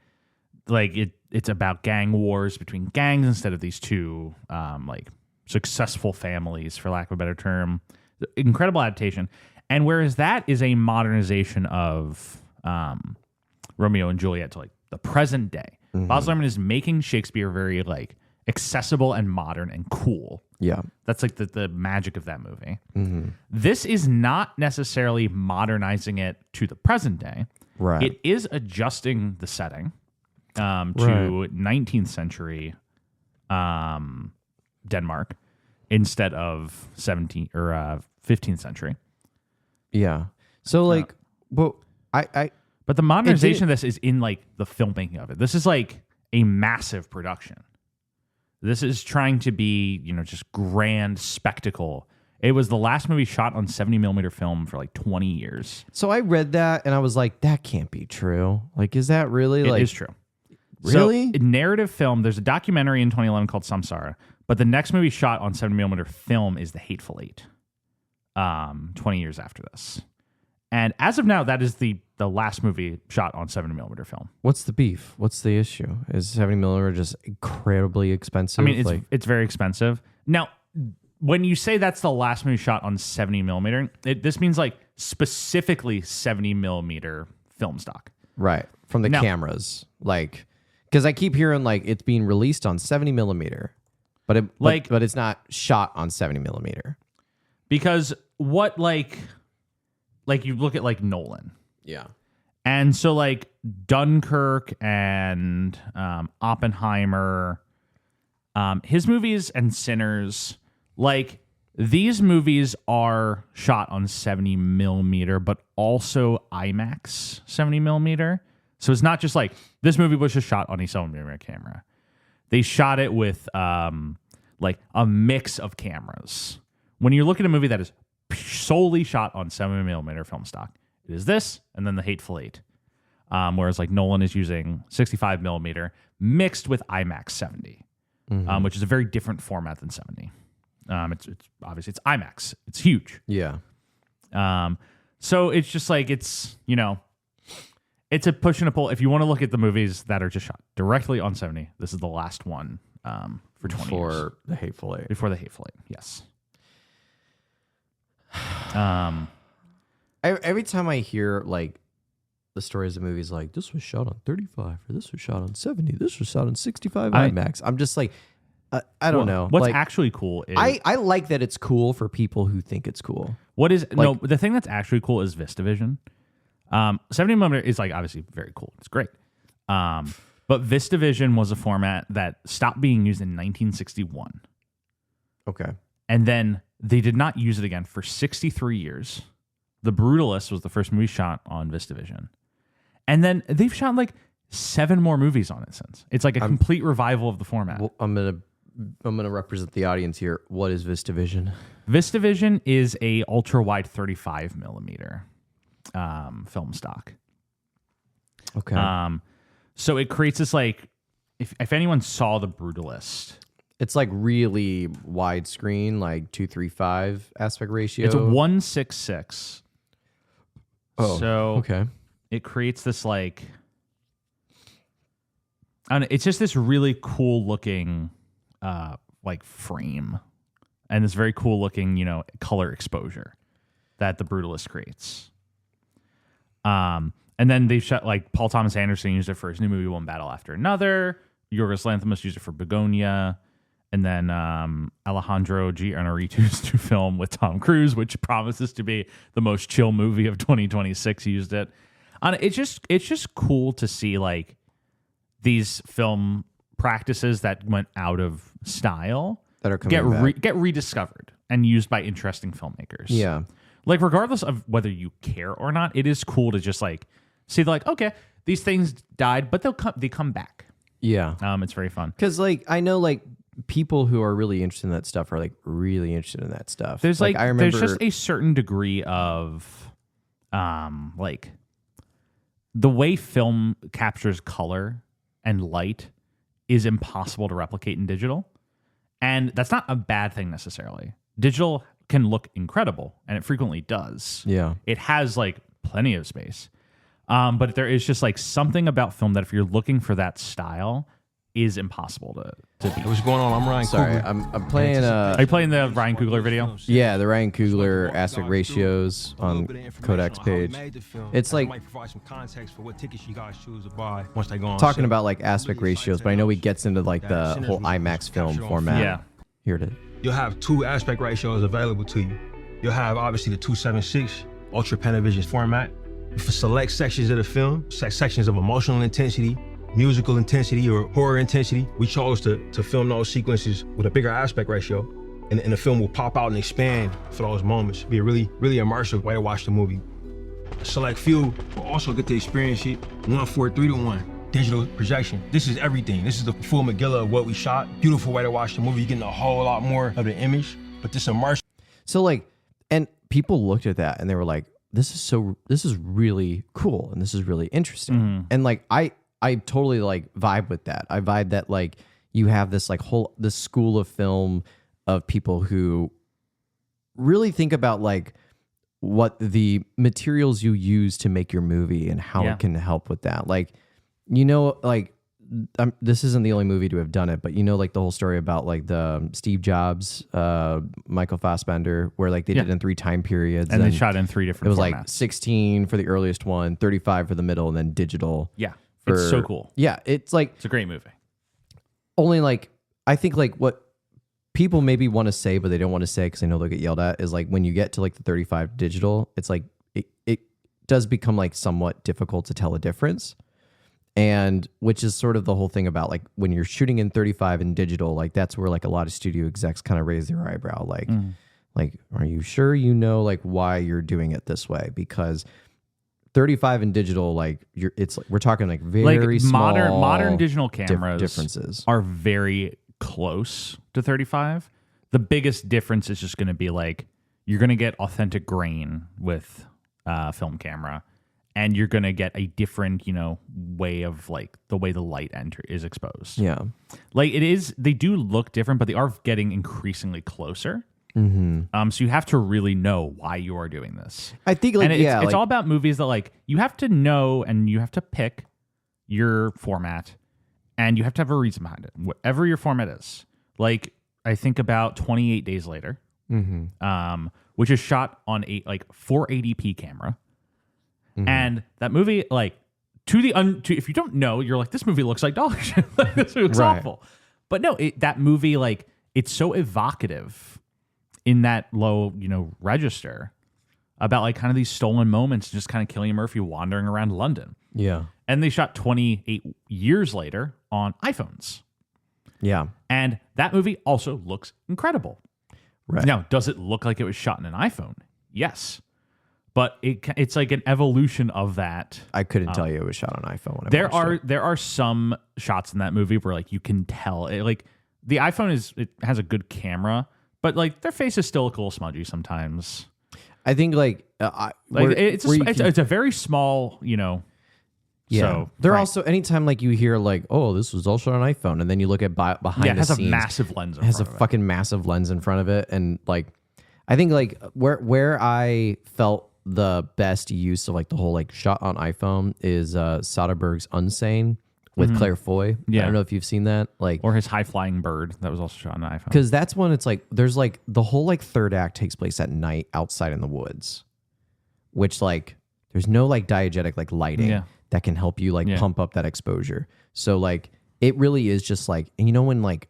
Like it's about gang wars between gangs instead of these two like successful families, for lack of a better term. Incredible adaptation. And whereas that is a modernization of Romeo and Juliet to like the present day, Baz Luhrmann is making Shakespeare very like accessible and modern and cool. Yeah. That's like the magic of that movie. This is not necessarily modernizing it to the present day. Right. It is adjusting the setting to 19th century Denmark instead of 17th or 15th century. Yeah. So like, but the modernization of this is in like the filmmaking of it. This is like a massive production. This is trying to be, just grand spectacle. It was the last movie shot on 70mm film for like 20 years. So I read that and I was like, that can't be true. Like, is that really It like? is true. Really? So, narrative film, there's a documentary in 2011 called Samsara, but the next movie shot on 70mm film is The Hateful Eight, 20 years after this. And as of now, that is the last movie shot on 70mm film. What's the beef? What's the issue? Is 70mm just incredibly expensive? I mean, it's very expensive. Now, when you say that's the last movie shot on 70 millimeter, this means like specifically 70 millimeter film stock. Right. From the cameras. Like, because I keep hearing like it's being released on 70 millimeter, but it's not shot on 70 millimeter. Because what like you look at like Nolan. Yeah. And so like Dunkirk and Oppenheimer, his movies and Sinners, like these movies are shot on 70 millimeter, but also IMAX 70 millimeter. So it's not just like this movie was just shot on a 70 millimeter camera. They shot it with like a mix of cameras. When you look at a movie that is solely shot on 70 millimeter film stock, it is this and then The Hateful Eight. Whereas like Nolan is using 65 millimeter mixed with IMAX 70, which is a very different format than 70. It's obviously it's IMAX. It's huge. Yeah. So it's just like it's a push and a pull. If you want to look at the movies that are just shot directly on 70, this is the last one for 20 years. Before The Hateful Eight. Before The Hateful Eight, yes. Every time I hear like the stories of movies like this was shot on 35 or this was shot on 70, this was shot on 65 IMAX, I'm just like, I don't know. What's like, actually cool is I like that it's cool for people who think it's cool. What is the thing that's actually cool is VistaVision. 70 millimeter is like obviously very cool. It's great. But VistaVision was a format that stopped being used in 1961. Okay. And then they did not use it again for 63 years. The Brutalist was the first movie shot on VistaVision. And then they've shot like 7 more movies on it since. It's like a complete revival of the format. Well, I'm gonna represent the audience here. What is VistaVision? VistaVision is a ultra wide 35 millimeter film stock. Okay. So it creates this like if anyone saw The Brutalist, it's like really widescreen, like 2:3:5 aspect ratio. It's a 1:6:6. Oh, so okay. It creates this like, I don't know, it's just this really cool looking like frame and this very cool looking, color exposure that The Brutalist creates. And then they shot like Paul Thomas Anderson used it for his new movie One Battle After Another. Yorgos Lanthimos used it for Begonia. And then Alejandro G. Iñárritu's new film with Tom Cruise, which promises to be the most chill movie of 2026, used it. It's just cool to see like these film practices that went out of style that are coming get rediscovered and used by interesting filmmakers. Yeah, like regardless of whether you care or not, it is cool to just like see like, okay, these things died, but they come back. Yeah, it's very fun because like I know like people who are really interested in that stuff are like really interested in that stuff. There's like I remember there's just a certain degree of like the way film captures color and light is impossible to replicate in digital. And that's not a bad thing necessarily. Digital can look incredible, and it frequently does. Yeah. It has like plenty of space. But there is just like something about film that if you're looking for that style is impossible to beat. What's going on? I'm Ryan Coogler. I'm playing Are you playing the Ryan Coogler video? Yeah, the Ryan Coogler aspect ratios on Kodak's page. It's like provide some context for what tickets you guys choose to buy once they go on talking about like aspect ratios, but I know he gets into like the whole IMAX film format. Yeah. Here it is. You'll have 2 aspect ratios available to you. You'll have obviously the 2.76 Ultra Panavision format for select sections of the film, sections of emotional intensity, musical intensity, or horror intensity. We chose to film those sequences with a bigger aspect ratio, and the film will pop out and expand for those moments. Be a really, really immersive way to watch the movie. A select few will also get to experience it 1:4:3:1 digital projection. This is everything. This is the full McGilla of what we shot. Beautiful way to watch the movie. You're getting a whole lot more of the image, but this immersion. So like, and people looked at that and they were like, this is really cool and this is really interesting. Mm-hmm. And like I totally like vibe with that. I vibe that like you have this like this school of film of people who really think about like what the materials you use to make your movie and how it can help with that. Like, like this isn't the only movie to have done it, but you know, like the whole story about like the Steve Jobs, Michael Fassbender, where like they did it in 3 time periods. And they shot in 3 different It was formats. like 16 for the earliest one, 35 for the middle, and then digital. Yeah. It's so cool. Yeah. It's like, it's a great movie. Only like, I think like what people maybe want to say, but they don't want to say because they know they'll get yelled at, is like when you get to like the 35 digital, it's like it does become like somewhat difficult to tell a difference. And which is sort of the whole thing about like when you're shooting in 35 and digital, like that's where like a lot of studio execs kind of raise their eyebrow. Like, are you sure you know like why you're doing it this way? Because 35 and digital, like it's like, we're talking like very small modern digital cameras differences are very close to 35. The biggest difference is just going to be like you're going to get authentic grain with film camera, and you're going to get a different, way of like the way the light is exposed. Yeah. Like they do look different, but they are getting increasingly closer. Mm-hmm. So you have to really know why you are doing this. I think like, and it's all about movies that like you have to know and you have to pick your format and you have to have a reason behind it, whatever your format is. Like I think about 28 Days Later, which is shot on a like 480p camera. And that movie, like, if you don't know, you're like, this movie looks like dog shit. Like, this movie looks awful. But no, that movie, like, it's so evocative in that low, register about, like, kind of these stolen moments, just kind of Cillian Murphy wandering around London. Yeah. And they shot 28 years later on iPhones. Yeah. And that movie also looks incredible. Right. Now, does it look like it was shot in an iPhone? Yes. But it's like an evolution of that. I couldn't tell you it was shot on iPhone. When There are some shots in that movie where like you can tell it, like the iPhone it has a good camera, but like their faces still look a little smudgy sometimes. I think like it's a very small, Yeah. So they're also anytime like you hear like, oh, this was all shot on iPhone, and then you look at behind the scenes, it has a massive lens. It has a fucking massive lens in front of it, and like I think like where I felt the best use of like the whole like shot on iPhone is Soderbergh's Unsane with Claire Foy. Yeah. I don't know if you've seen that, like, or his High Flying Bird that was also shot on iPhone. Because that's when it's like there's like the whole like third act takes place at night outside in the woods, which like there's no like diegetic like lighting that can help you like pump up that exposure. So like it really is just like, and when like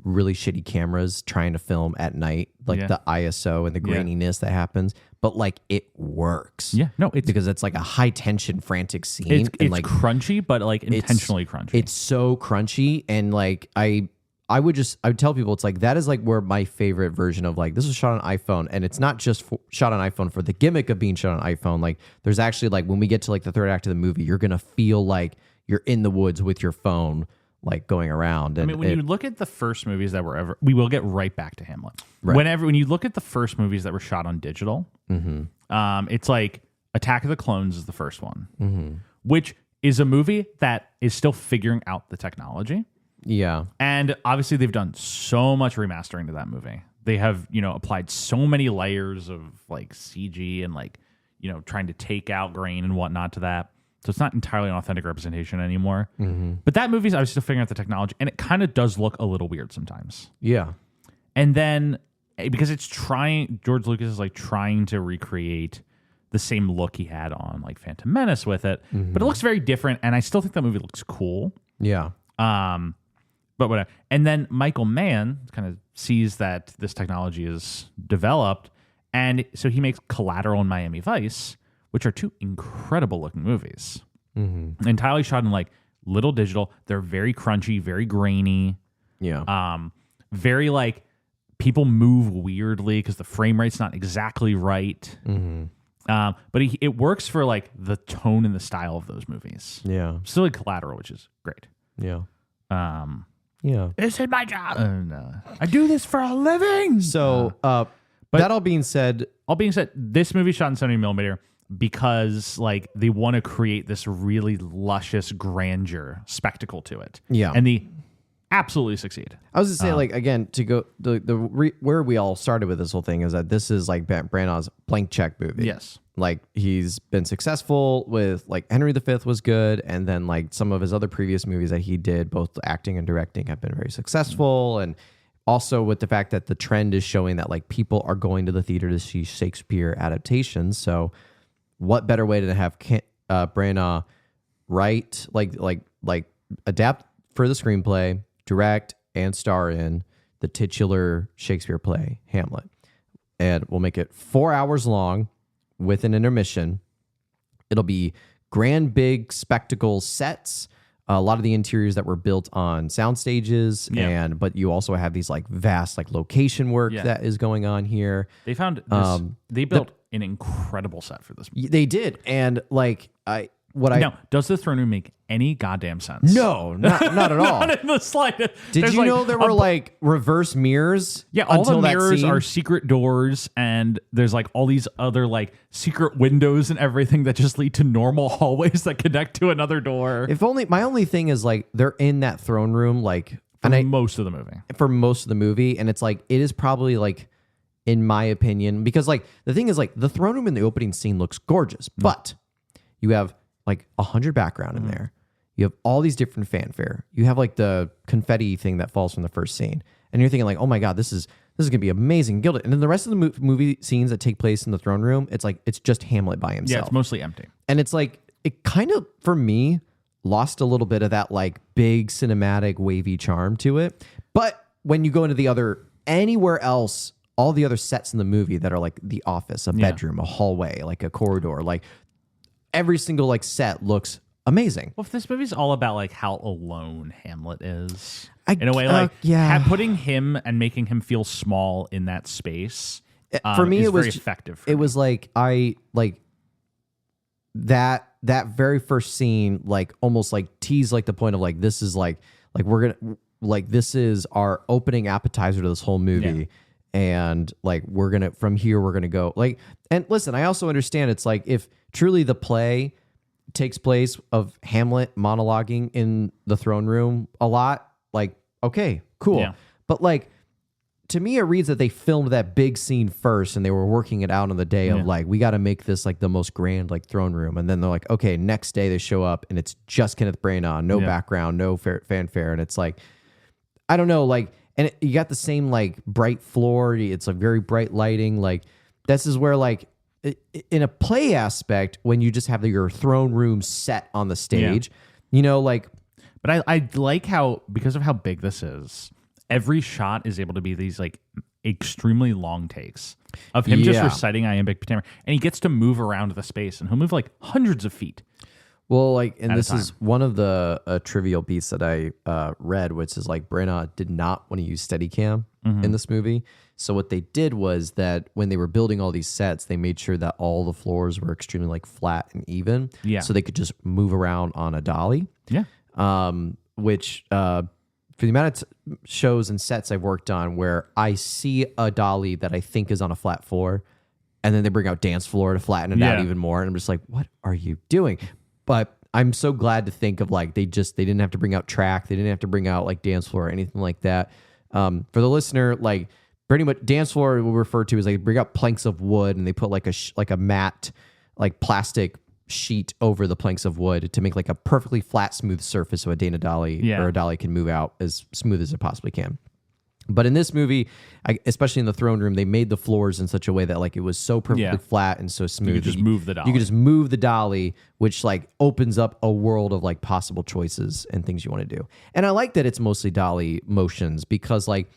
really shitty cameras trying to film at night, like the ISO and the graininess that happens, but like it works. Yeah, no, it's because it's like a high tension, frantic scene. It's like crunchy, but like intentionally crunchy. It's so crunchy, and like I would tell people it's like that is like where my favorite version of like this was shot on iPhone, and it's not just shot on iPhone for the gimmick of being shot on iPhone. Like there's actually like when we get to like the third act of the movie, you're gonna feel like you're in the woods with your phone, like going around. And I mean, when you look at the first movies that were we will get right back to Hamlet. Right. When you look at the first movies that were shot on digital, it's like Attack of the Clones is the first one, which is a movie that is still figuring out the technology. Yeah. And obviously they've done so much remastering to that movie. They have, applied so many layers of like CG and like, trying to take out grain and whatnot to that. So it's not entirely an authentic representation anymore. But that movie's obviously still figuring out the technology, and it kind of does look a little weird sometimes. Yeah. And then because George Lucas is like trying to recreate the same look he had on like Phantom Menace with it, but it looks very different, and I still think that movie looks cool. Yeah. But whatever. And then Michael Mann kind of sees that this technology is developed, and so he makes Collateral and Miami Vice, which are two incredible looking movies. Entirely shot in like little digital. They're very crunchy, very grainy. Yeah. Very like people move weirdly because the frame rate's not exactly right. But it works for like the tone and the style of those movies. Yeah. Still like Collateral, which is great. Yeah. Yeah. This is my job. I do this for a living. So, but that all being said, this movie shot in 70mm because like they want to create this really luscious grandeur spectacle to it. Yeah. And the absolutely succeed. I was gonna say, like, again, to go where we all started with this whole thing is that this is like Branagh's blank check movie. Yes. Like, he's been successful with, like, Henry V was good, and then like some of his other previous movies that he did, both acting and directing, have been very successful. And also with the fact that the trend is showing that like people are going to the theater to see Shakespeare adaptations. So what better way to have Branagh write, like adapt for the screenplay, direct, and star in the titular Shakespeare play, Hamlet. And we'll make it 4 hours long with an intermission. It'll be grand, big spectacle sets. A lot of the interiors that were built on sound stages, but you also have these like vast like location work that is going on here. They found this, they built an incredible set for this movie. They did, and like does the throne room make any goddamn sense? No, not at all. Not in the slightest. Did you know there were like reverse mirrors? Yeah, all until the that mirrors scene? are secret doors, and there's like all these other like secret windows and everything that just lead to normal hallways that connect to another door. If only my only thing is like they're in that throne room like for most of the movie, and it's like it is probably like, in my opinion, because like the thing is like the throne room in the opening scene looks gorgeous, but you have like 100 background in there. You have all these different fanfare. You have like the confetti thing that falls from the first scene, and you're thinking like, oh my god, this is gonna be amazing, gilded. And then the rest of the movie scenes that take place in the throne room, it's like it's just Hamlet by himself. Yeah, it's mostly empty, and it's like it kind of for me lost a little bit of that like big cinematic wavy charm to it. But when you go into anywhere else, all the other sets in the movie that are like the office, a bedroom, a hallway, like a corridor, like every single like set looks amazing. Well, if this movie's all about like how alone Hamlet is, in a way, like putting him and making him feel small in that space, for me, it was very effective. It was like that very first scene, like almost like teased like the point of like this is like we're gonna like this is our opening appetizer to this whole movie. And like we're gonna go like, and listen, I also understand it's like if truly the play takes place of Hamlet monologuing in the throne room a lot, like okay, cool. But like to me it reads that they filmed that big scene first and they were working it out on the day of like we got to make this like the most grand like throne room, and then they're like okay, next day they show up and it's just Kenneth Branagh, no background, no fanfare, and it's like I don't know, like. And you got the same like bright floor. It's a very bright lighting. Like this is where like in a play aspect, when you just have your throne room set on the stage, you know, like. But I like how, because of how big this is, every shot is able to be these like extremely long takes of him just reciting iambic pentameter, and he gets to move around the space, and he'll move like hundreds of feet. Well, like, and this is one of the trivial beats that I read, which is like Branagh did not want to use Steadicam in this movie. So what they did was that when they were building all these sets, they made sure that all the floors were extremely like flat and even. Yeah. So they could just move around on a dolly. Yeah. Which for the amount of shows and sets I've worked on where I see a dolly that I think is on a flat floor, and then they bring out dance floor to flatten it out even more. And I'm just like, what are you doing? But I'm so glad to think of like they didn't have to bring out track, they didn't have to bring out like dance floor or anything like that. For the listener, like pretty much dance floor we'll refer to as like bring out planks of wood and they put like a matte like plastic sheet over the planks of wood to make like a perfectly flat, smooth surface so a Dana dolly or a dolly can move out as smooth as it possibly can. But in this movie, especially in the throne room, they made the floors in such a way that like it was so perfectly flat and so smooth. You could just move the dolly. You could just move the dolly, which like opens up a world of like possible choices and things you want to do. And I like that it's mostly dolly motions because like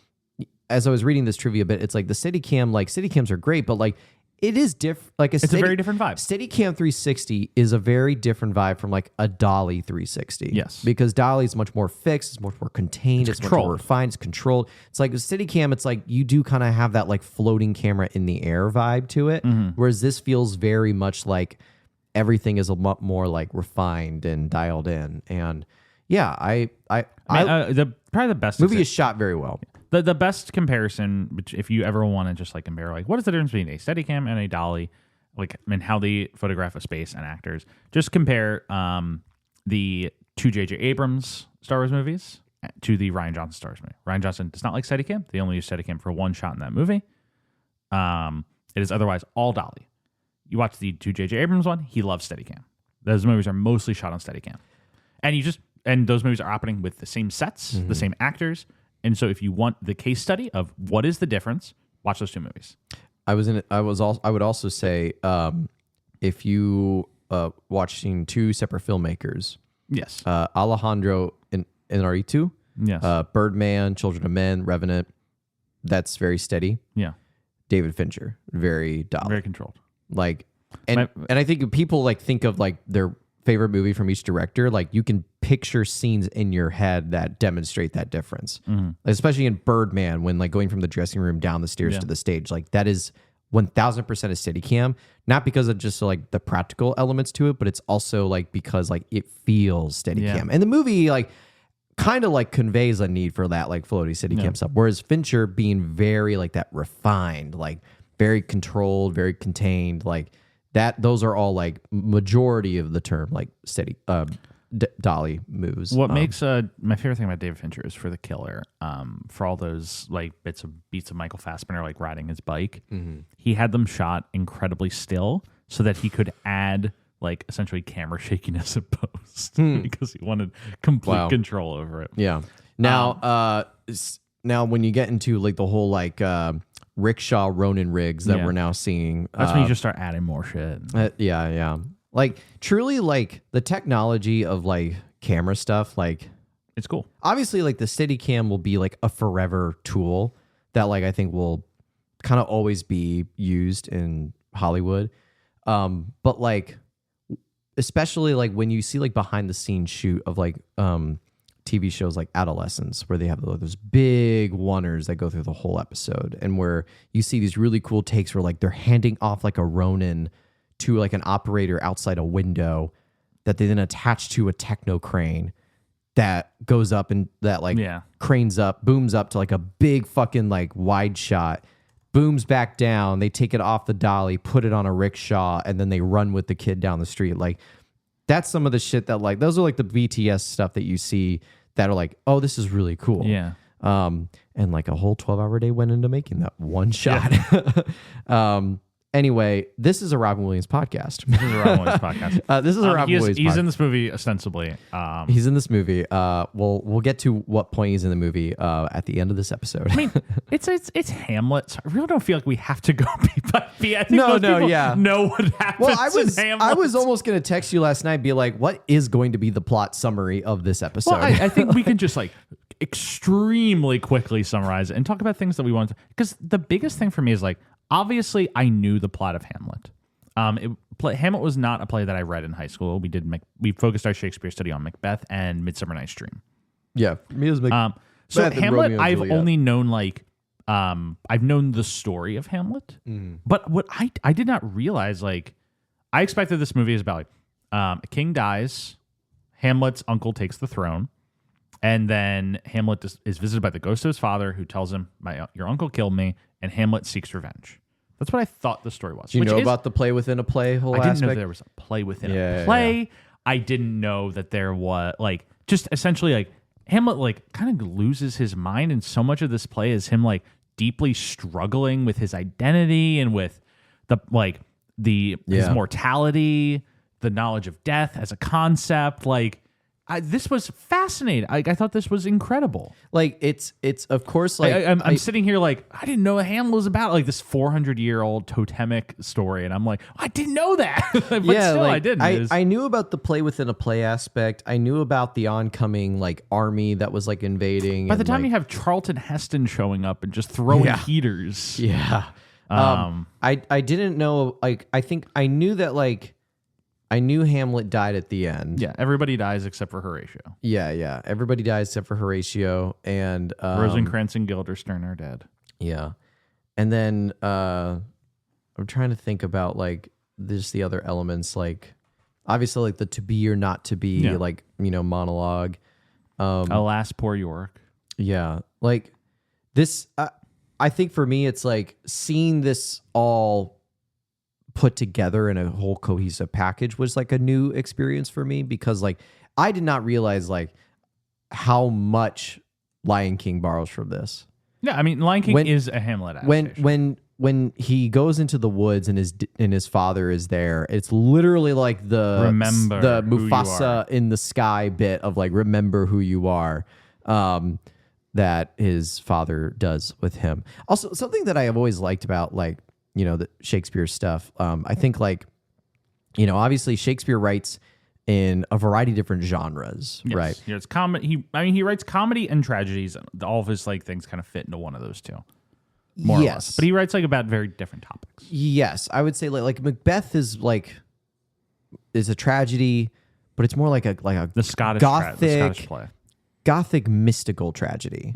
as I was reading this trivia bit, it's like the Steadicams are great, but like it is different. Like it's a very different vibe. Steadicam 360 is a very different vibe from like a dolly 360. Yes, because dolly is much more fixed, it's much more contained, it's much more refined, it's controlled. It's like a Steadicam. It's like you do kind of have that like floating camera in the air vibe to it, whereas this feels very much like everything is a lot more like refined and dialed in. And yeah, probably the best movie is shot very well. The best comparison, which if you ever want to just like compare, like what is the difference between a Steadicam and a dolly, like and how they photograph a space and actors, just compare the two J.J. Abrams Star Wars movies to the Rian Johnson stars movie. Rian Johnson does not like Steadicam. They only use Steadicam for one shot in that movie. It is otherwise all dolly. You watch the 2 J.J. Abrams one, he loves Steadicam. Those movies are mostly shot on Steadicam. And those movies are operating with the same sets, the same actors. And so if you want the case study of what is the difference, watch those two movies. I would also say if you watching two separate filmmakers. Yes. Alejandro Inarritu. Yes. Birdman, Children of Men, Revenant. That's very steady. Yeah. David Fincher, very dolly. Very controlled. Like, and I think people like think of like their favorite movie from each director. Like you can picture scenes in your head that demonstrate that difference. Especially in Birdman, when like going from the dressing room down the stairs to the stage, like that is 1000% a Steadicam. Not because of just like the practical elements to it, but it's also like because like it feels Steadicam. And the movie like kind of like conveys a need for that like floaty Steadicam stuff. Whereas Fincher being very like that refined, like very controlled, very contained, like that. Those are all like majority of the term like steady dolly moves. What makes my favorite thing about David Fincher is for The Killer, for all those like beats of Michael Fassbender like riding his bike, he had them shot incredibly still so that he could add like essentially camera shakiness at post because he wanted complete control over it. Yeah. Now, now when you get into like the whole like rickshaw Ronin rigs that we're now seeing, that's when you just start adding more shit. Yeah. Like truly, like the technology of like camera stuff, like it's cool. Obviously, like the Steadicam will be like a forever tool that like I think will kind of always be used in Hollywood. But like, especially like when you see like behind the scenes shoot of like TV shows like Adolescence, where they have those big oneers that go through the whole episode, and where you see these really cool takes where like they're handing off like a Ronin to like an operator outside a window that they then attach to a techno crane that goes up and that like cranes up, booms up to like a big fucking like wide shot, booms back down. They take it off the dolly, put it on a rickshaw, and then they run with the kid down the street. Like that's some of the shit that like, those are like the BTS stuff that you see that are like, oh, this is really cool. Yeah. And like a whole 12-hour day went into making that one shot. Anyway, this is a Robin Williams podcast. This is a Robin Williams podcast. This is a Robin Williams podcast. He's in this movie ostensibly. He's in this movie. We'll get to what point he's in the movie at the end of this episode. I mean, it's Hamlet. So I really don't feel like we have to go beat by beat. I think no, people know what happens. Well, I was almost going to text you last night, and be like, what is going to be the plot summary of this episode? Well, I think we can just like extremely quickly summarize it and talk about things that we want to. Because the biggest thing for me is like, obviously, I knew the plot of Hamlet. Hamlet was not a play that I read in high school. We focused our Shakespeare study on Macbeth and Midsummer Night's Dream. Yeah, me as Macbeth. So Hamlet, I've only known like I've known the story of Hamlet, but what I did not realize, like I expected this movie is about like a king dies, Hamlet's uncle takes the throne, and then Hamlet is visited by the ghost of his father, who tells him, "Your uncle killed me," and Hamlet seeks revenge. That's what I thought the story was. Do you know about the play within a play whole aspect? I didn't know there was a play within a play. Yeah. I didn't know that there was like just essentially like Hamlet like kind of loses his mind, and so much of this play is him like deeply struggling with his identity and with his mortality, the knowledge of death as a concept. Like this was fascinating. I thought this was incredible. Like it's of course like I'm sitting here like I didn't know what Hamlet was about, like this 400-year-old totemic story, and I'm like I didn't know that. But still, like, I didn't. I knew about the play within a play aspect. I knew about the oncoming like army that was like invading. By the time you have Charlton Heston showing up and just throwing heaters, I didn't know. Like I think I knew that like. I knew Hamlet died at the end. Yeah, everybody dies except for Horatio. Yeah. Everybody dies except for Horatio. And Rosencrantz and Guildenstern are dead. Yeah. And then I'm trying to think about like just the other elements, like obviously like the to be or not to be, like, you know, monologue. Alas, poor York. Yeah. Like this, I think for me, it's like seeing this all put together in a whole cohesive package was like a new experience for me, because like I did not realize like how much Lion King borrows from this. Yeah, I mean, Lion King is a Hamlet adaptation. When he goes into the woods and his father is there, it's literally like the Mufasa in the sky bit of like remember who you are, that his father does with him. Also, something that I have always liked about like the Shakespeare stuff. I think like obviously Shakespeare writes in a variety of different genres, yes. right? Yeah, it's comedy. He writes comedy and tragedies. All of his like things kind of fit into one of those two. More or less. But he writes like about very different topics. Yes, I would say like Macbeth is a tragedy, but it's more like a the Scottish play. Gothic mystical tragedy.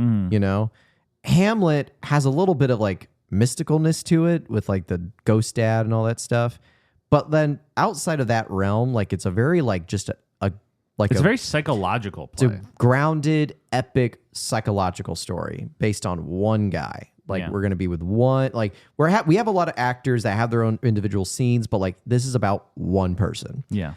Hamlet has a little bit of like mysticalness to it with like the ghost dad and all that stuff, but then outside of that realm, like it's a very like just it's a very psychological play. It's a grounded, epic psychological story based on one guy. Like we're going to be with one, like we have a lot of actors that have their own individual scenes, but like this is about one person. Yeah.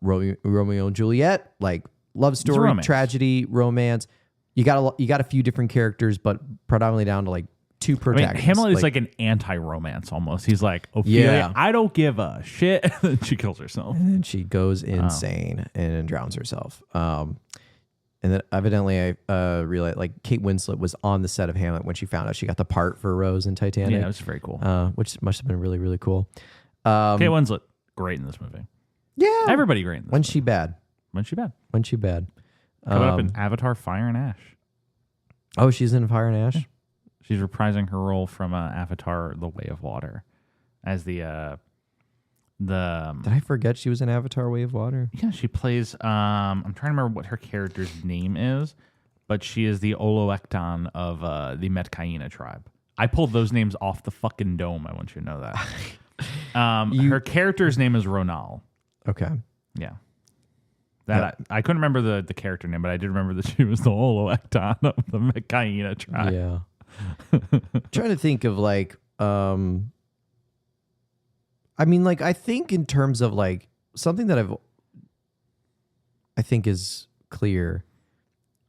Romeo and Juliet, like love story, tragedy, romance. You got a few different characters, but predominantly down to like two protagonists. Hamlet is like an anti-romance almost. He's like, Ophelia, I don't give a shit. And then she kills herself. And then she goes insane and drowns herself. And then evidently I realized like Kate Winslet was on the set of Hamlet when she found out she got the part for Rose in Titanic. Yeah, it was very cool. Which must have been really, really cool. Kate Winslet, great in this movie. Yeah. Everybody great in this movie. She bad. When she bad. When she bad. Coming up in Avatar Fire and Ash. Oh, she's in Fire and Ash? Yeah. She's reprising her role from Avatar The Way of Water as the Did I forget she was in Avatar Way of Water? Yeah, she plays I'm trying to remember what her character's name is, but she is the Oloekton of the Metcaina tribe. I pulled those names off the fucking dome. I want you to know that. Her character's name is Ronal. Okay. Yeah. I couldn't remember the character name, but I did remember that she was the Oloekton of the Metcaina tribe. Yeah. Trying to think of like I mean, like, I think in terms of like something that I think is clear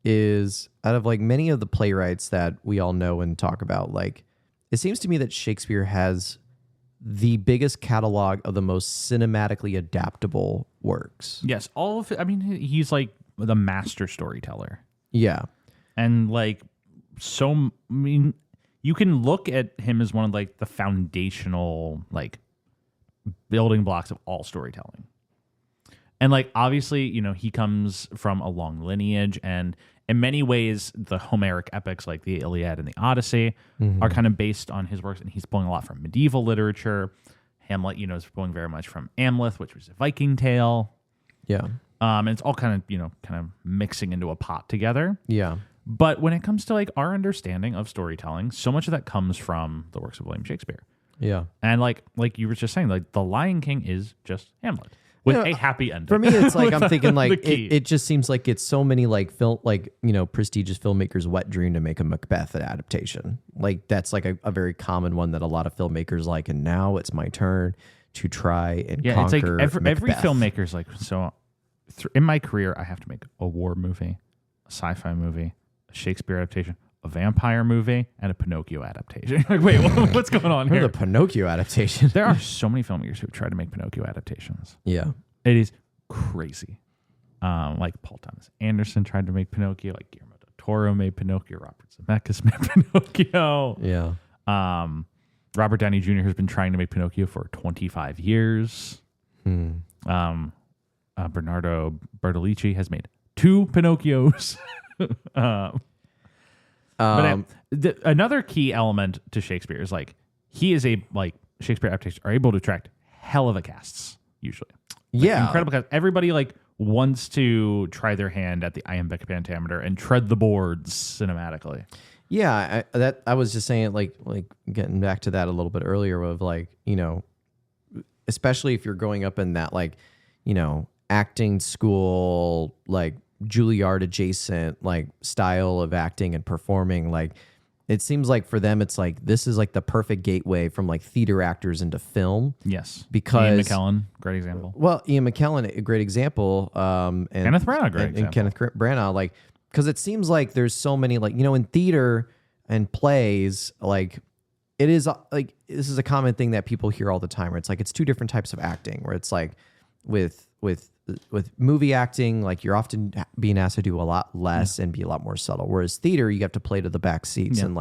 is out of like many of the playwrights that we all know and talk about, like it seems to me that Shakespeare has the biggest catalog of the most cinematically adaptable works. Yes, all of it. I mean, he's like the master storyteller. Yeah. And like, I mean, you can look at him as one of like the foundational like building blocks of all storytelling. And like, obviously, he comes from a long lineage, and in many ways, the Homeric epics like the Iliad and the Odyssey are kind of based on his works, and he's pulling a lot from medieval literature. Hamlet, is pulling very much from Hamlet, which was a Viking tale. Yeah. And it's all kind of mixing into a pot together. Yeah. But when it comes to like our understanding of storytelling, so much of that comes from the works of William Shakespeare. Yeah. And like you were just saying, like The Lion King is just Hamlet with a happy ending. For me, it's like I'm thinking like it just seems like it's so many like prestigious filmmakers' wet dream to make a Macbeth adaptation. Like that's like a very common one that a lot of filmmakers like. And now it's my turn to try and conquer. It's like every filmmaker's like, so in my career, I have to make a war movie, a sci-fi movie, a Shakespeare adaptation, a vampire movie, and a Pinocchio adaptation. Like, wait, what's going on here? The Pinocchio adaptation. There are so many filmmakers who try to make Pinocchio adaptations. Yeah. It is crazy. Like Paul Thomas Anderson tried to make Pinocchio. Like Guillermo del Toro made Pinocchio. Robert Zemeckis made Pinocchio. Yeah. Robert Downey Jr. has been trying to make Pinocchio for 25 years. Bernardo Bertolucci has made 2 Pinocchios. But another key element to Shakespeare is like Shakespeare adaptations are able to attract hell of a casts usually. Incredible cast. Everybody like wants to try their hand at the iambic pentameter and tread the boards cinematically. Yeah, I was just saying like getting back to that a little bit earlier of like especially if you're going up in that like acting school like Juilliard adjacent like style of acting and performing, like it seems like for them it's like this is like the perfect gateway from like theater actors into film. Yes, because Ian McKellen, great example. Well, Ian McKellen, a great example. And Kenneth Branagh, great example. And Kenneth Branagh, like because it seems like there's so many, like, in theater and plays, like, it is like, this is a common thing that people hear all the time, where it's like, it's two different types of acting, where it's like with movie acting, like, you're often being asked to do a lot less and be a lot more subtle. Whereas theater, you have to play to the back seats. And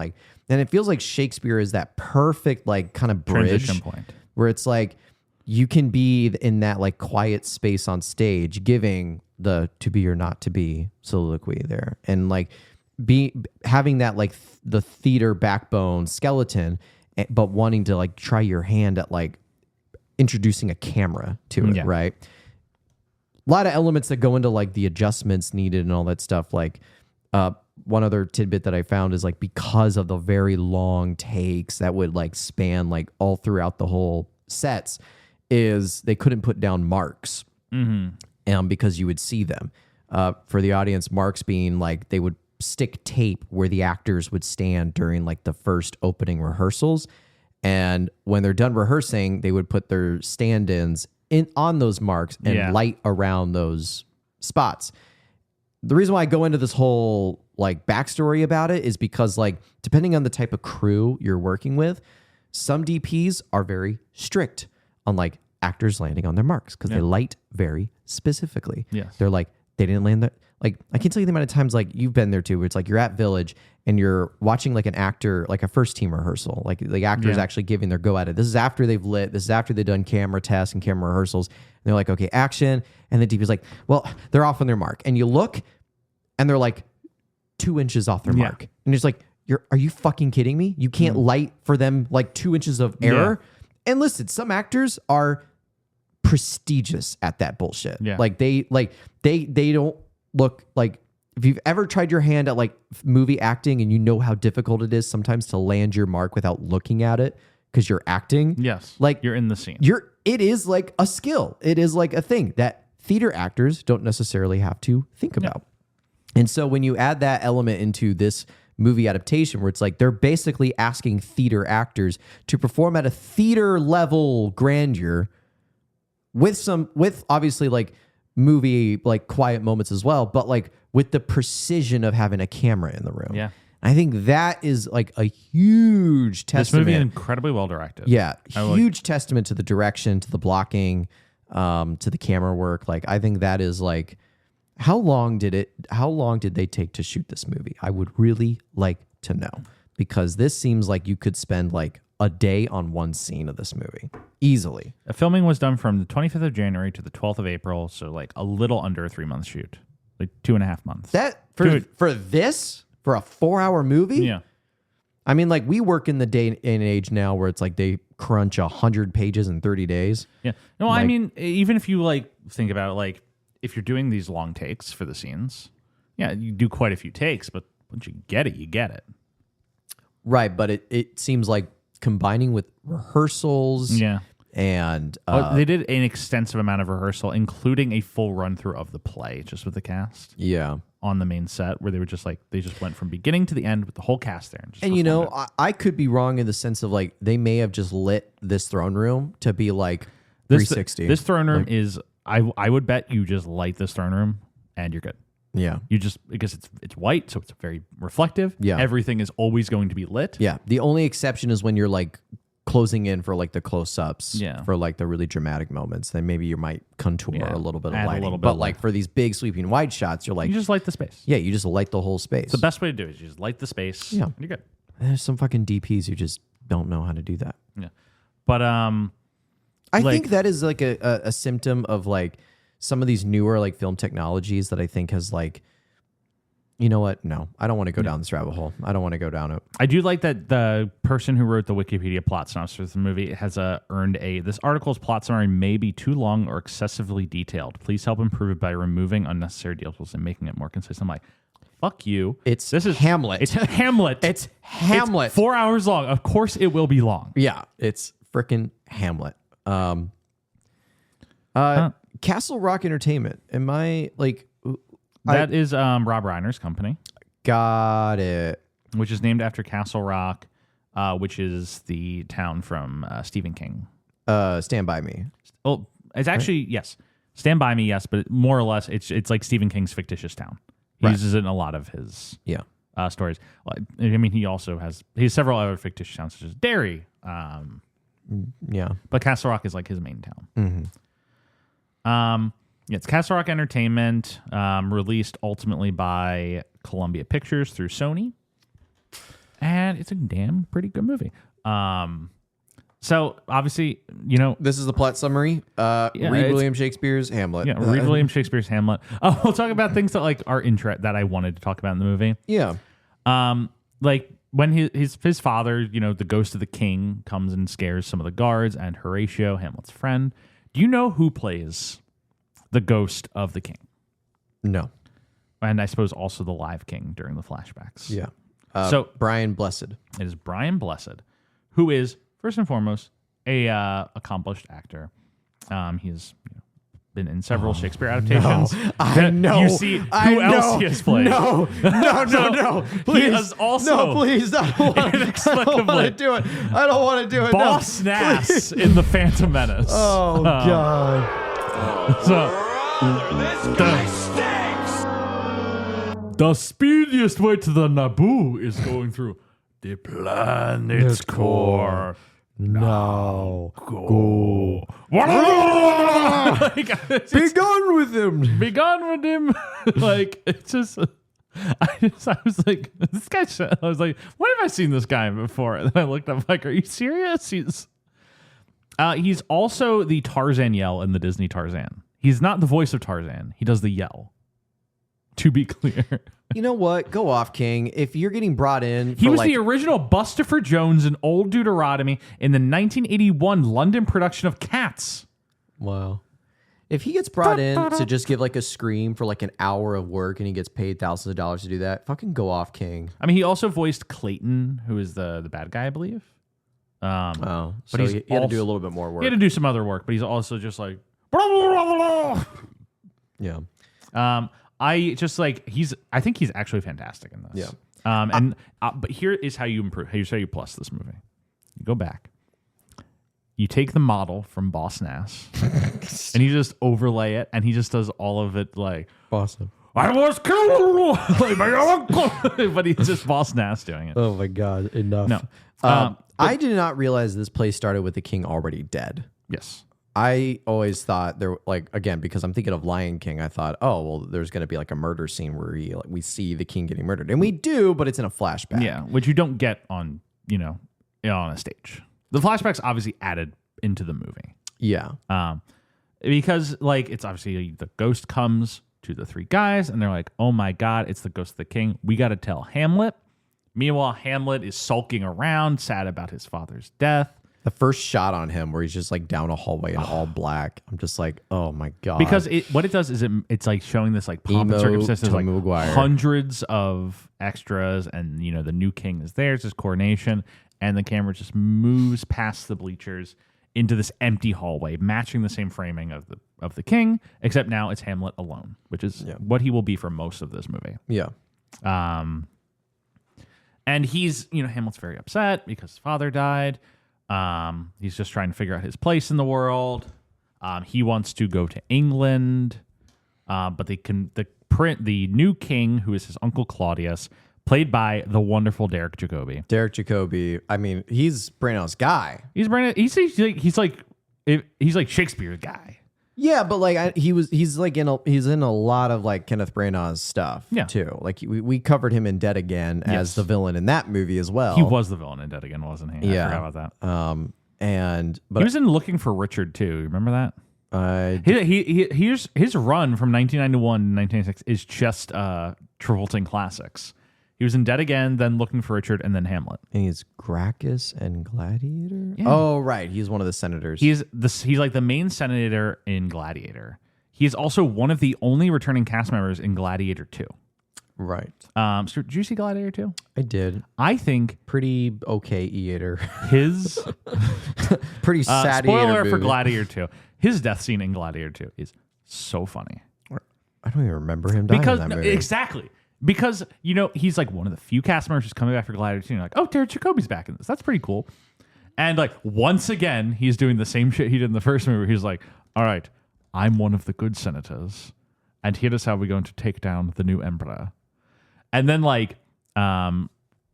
it feels like Shakespeare is that perfect, like, kind of bridge transition point, where it's like, you can be in that, like, quiet space on stage, giving the to be or not to be soliloquy there. And, like, having that, like, the theater backbone skeleton, but wanting to, like, try your hand at, like, introducing a camera to it, right? A lot of elements that go into, like, the adjustments needed and all that stuff. Like, one other tidbit that I found is, like, because of the very long takes that would, like, span, like, all throughout the whole sets, is they couldn't put down marks because you would see them. For the audience, marks being, like, they would stick tape where the actors would stand during, like, the first opening rehearsals. And when they're done rehearsing, they would put their stand-ins on those marks and light around those spots. The reason why I go into this whole, like, backstory about it is because, like, depending on the type of crew you're working with, some DPs are very strict on, like, actors landing on their marks because they light very specifically. They're like, they didn't land that. Like, I can't tell you the amount of times, like, you've been there too, where it's like you're at Village and you're watching, like, an actor, like a first team rehearsal, like the actors actually giving their go at it. This is after they've lit. This is after they've done camera tests and camera rehearsals. And they're like, okay, action. And the DP's like, well, they're off on their mark. And you look and they're like 2 inches off their mark. And it's like, are you fucking kidding me? You can't light for them, like, 2 inches of error. And listen, some actors are prestigious at that bullshit. Like, they don't look like, if you've ever tried your hand at, like, movie acting, and you know how difficult it is sometimes to land your mark without looking at it because you're acting. Like, you're in the scene. It is like a skill. It is like a thing that theater actors don't necessarily have to think about. And so when you add that element into this movie adaptation, where it's like they're basically asking theater actors to perform at a theater level grandeur with obviously, like, movie, like, quiet moments as well, but, like, with the precision of having a camera in the room. I think that is, like, a huge testament. This movie is incredibly well directed. Huge testament to the direction, to the blocking, to the camera work. Like, I think that is, like, how long did they take to shoot this movie? I would really like to know, because this seems like you could spend, like, a day on one scene of this movie easily. Filming was done from the 25th of January to the 12th of April, so, like, a little under a 3-month shoot, like 2.5 months. That for a 4-hour movie? I mean, like, we work in the day and age now where it's like they crunch 100 pages in 30 days. No, like, I mean, even if you, like, think about it, like, if you're doing these long takes for the scenes, you do quite a few takes, but once you get it, you get it. Right, but it seems like combining with rehearsals. And they did an extensive amount of rehearsal, including a full run through of the play, just with the cast. On the main set, where they were just like, they just went from beginning to the end with the whole cast there. And you know, I could be wrong in the sense of, like, they may have just lit this throne room to be like 360. This throne room is, I would bet you just light this throne room and you're good. You just, because it's white, so it's very reflective. Everything is always going to be lit. The only exception is when you're, like, closing in for, like, the close-ups, for, like, the really dramatic moments. Then maybe you might contour a little bit of lighting. But, like, for these big sweeping wide shots, you're like, you just light the space. You just light the whole space. The best way to do it is you just light the space. And you're good. There's some fucking DPs who just don't know how to do that. But I think that is, like, a symptom of, like, some of these newer, like, film technologies that I think has, like, you know what? No, I don't want to go down this rabbit hole. I don't want to go down it. I do like that the person who wrote the Wikipedia plot synopsis for the movie has earned this article's plot summary may be too long or excessively detailed. Please help improve it by removing unnecessary details and making it more consistent. I'm like, fuck you. This is Hamlet. It's Hamlet. It's Hamlet. It's 4 hours long. Of course it will be long. It's freaking Hamlet. Castle Rock Entertainment. Am I, like... That is Rob Reiner's company. Got it. Which is named after Castle Rock, which is the town from Stephen King. Stand By Me. Well, it's actually, yes. Stand By Me, yes, but more or less, it's like Stephen King's fictitious town. He uses it in a lot of his stories. I mean, he has several other fictitious towns, such as Derry. But Castle Rock is like his main town. It's Castle Rock Entertainment, released ultimately by Columbia Pictures through Sony. And it's a damn pretty good movie. So obviously, this is the plot summary. Read William Shakespeare's Hamlet. Yeah, read William Shakespeare's Hamlet. Oh, we'll talk about things that like are that I wanted to talk about in the movie. Yeah. Like when his father, the ghost of the king, comes and scares some of the guards, and Horatio, Hamlet's friend. Do you know who plays the ghost of the king? No. And I suppose also the live king during the flashbacks. Yeah. So Brian Blessed. It is Brian Blessed, who is first and foremost a accomplished actor. He's been in several Shakespeare adaptations. I know. You see who else he has played. No. Please. He is also please. I don't want to do it. I don't want to do it. Boss Nass in The Phantom Menace. Oh, God. So, the speediest way to the Naboo is going through the planet's core. No. Go. Be gone with him. Be gone with him. Like, it's just... I was like, this guy... I was like, when have I seen this guy before? And then I looked up, like, are you serious? He's also the Tarzan yell in the Disney Tarzan. He's not the voice of Tarzan. He does the yell. To be clear. You know what? Go off, King. If you're getting brought in... He was the original Bustopher Jones in Old Deuteronomy in the 1981 London production of Cats. Wow. If he gets brought in to just give like a scream for like an hour of work and he gets paid thousands of dollars to do that, fucking go off, King. I mean, he also voiced Clayton, who is the bad guy, I believe. But he had to do a little bit more work. He had to do some other work, but he's also just like... Yeah. I just like I think he's actually fantastic in this. Yeah. But here is how you improve. Here's how you plus this movie. You go back. You take the model from Boss Nass and you just overlay it, and he just does all of it like awesome. I was killed like my uncle, but he's just Boss Nass doing it. Oh my God! Enough. No. I did not realize this play started with the king already dead. Yes. I always thought there, like, again, because I'm thinking of Lion King, I thought, oh, well, there's going to be like a murder scene where we see the king getting murdered. And we do, but it's in a flashback. Yeah, which you don't get on a stage. The flashback's obviously added into the movie. Yeah. Because, like, it's obviously the ghost comes to the three guys, and they're like, oh my God, it's the ghost of the king. We got to tell Hamlet. Meanwhile, Hamlet is sulking around, sad about his father's death. The first shot on him where he's just like down a hallway in all black. I'm just like, oh my God. Because what it does is it's like showing this like pomp and circumstance, like hundreds of extras, and the new king is there. It's his coronation, and the camera just moves past the bleachers into this empty hallway, matching the same framing of the king, except now it's Hamlet alone, which is what he will be for most of this movie. Yeah. And he's Hamlet's very upset because his father died. He's just trying to figure out his place in the world. He wants to go to England, but the new king, who is his uncle Claudius, played by the wonderful Derek Jacobi. Derek Jacobi. I mean, he's Branaugh's guy. He's like Shakespeare's guy. Yeah, but like he's in a lot of like Kenneth Branagh's stuff too. Like we covered him in Dead Again as the villain in that movie as well. He was the villain in Dead Again, wasn't he? Yeah. I forgot about that. But he was in Looking for Richard too. Remember that? His run from 1991 to 1996 is just Travolting classics. He was in Dead Again, then Looking for Richard, and then Hamlet. And he's Gracchus and Gladiator? Yeah. Oh, right. He's one of the senators. He's like the main senator in Gladiator. He is also one of the only returning cast members in Gladiator 2. Right. So did you see Gladiator 2? I did. I think pretty okay eater. His pretty sad spoiler movie. for Gladiator 2. His death scene in Gladiator 2 is so funny. I don't even remember him dying in that movie. Exactly. Because, he's like one of the few cast members who's coming back for Gladiator 2. You're like, oh, Derek Jacobi's back in this. That's pretty cool. And like, once again, he's doing the same shit he did in the first movie. He's like, all right, I'm one of the good senators. and here is how we're going to take down the new emperor. And then like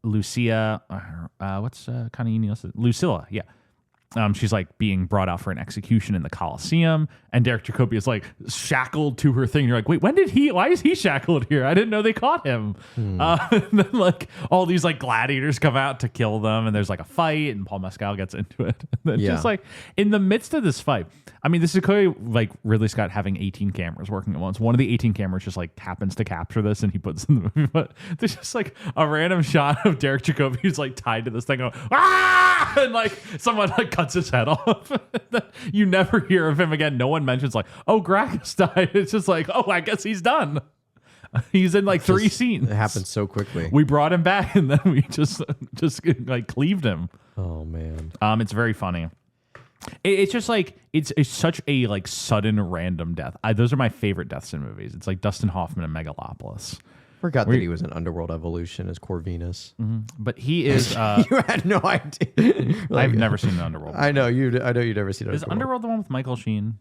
Lucia, what's Lucilla, yeah. She's like being brought out for an execution in the Colosseum, and Derek Jacobi is like shackled to her thing. You're like, wait, why is he shackled here? I didn't know they caught him. And then like all these like gladiators come out to kill them, and there's like a fight, and Paul Mescal gets into it. And then just like in the midst of this fight, I mean, this is clearly like Ridley Scott having 18 cameras working at once. One of the 18 cameras just like happens to capture this, and he puts it in the movie. But there's just like a random shot of Derek Jacobi who's like tied to this thing, going, ah! And like someone like cuts his head off. You never hear of him again. No one mentions like, oh, Gracchus died. It's just like, oh, I guess he's done. He's in like 3 scenes. It happened so quickly. We brought him back, and then we just like cleaved him. Oh man. It's very funny. It's just like it's such a like sudden random death. Those are my favorite deaths in movies. It's like Dustin Hoffman in Megalopolis. Forgot that he was an Underworld Evolution as Corvinus. But he is. You had no idea. I've never seen the Underworld. I know you. I know you've never seen it. Is Underworld the one with Michael Sheen?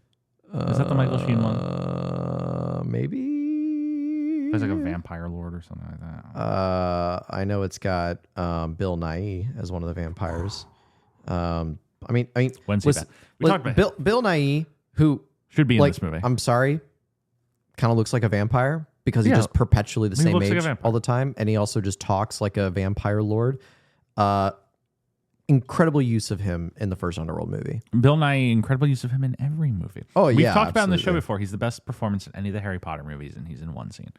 Is that the Michael Sheen one? Maybe. He's like a vampire lord or something like that. I know it's got Bill Nighy as one of the vampires. I mean, when's he back? We talked about Bill Nighy, who should be in like, this movie. I'm sorry, kind of looks like a vampire. Because he's just perpetually the same age all the time. And he also just talks like a vampire lord. Incredible use of him in the first Underworld movie. Bill Nighy, incredible use of him in every movie. Oh, yeah. We've talked about in the show before. He's the best performance in any of the Harry Potter movies, and he's in one scene.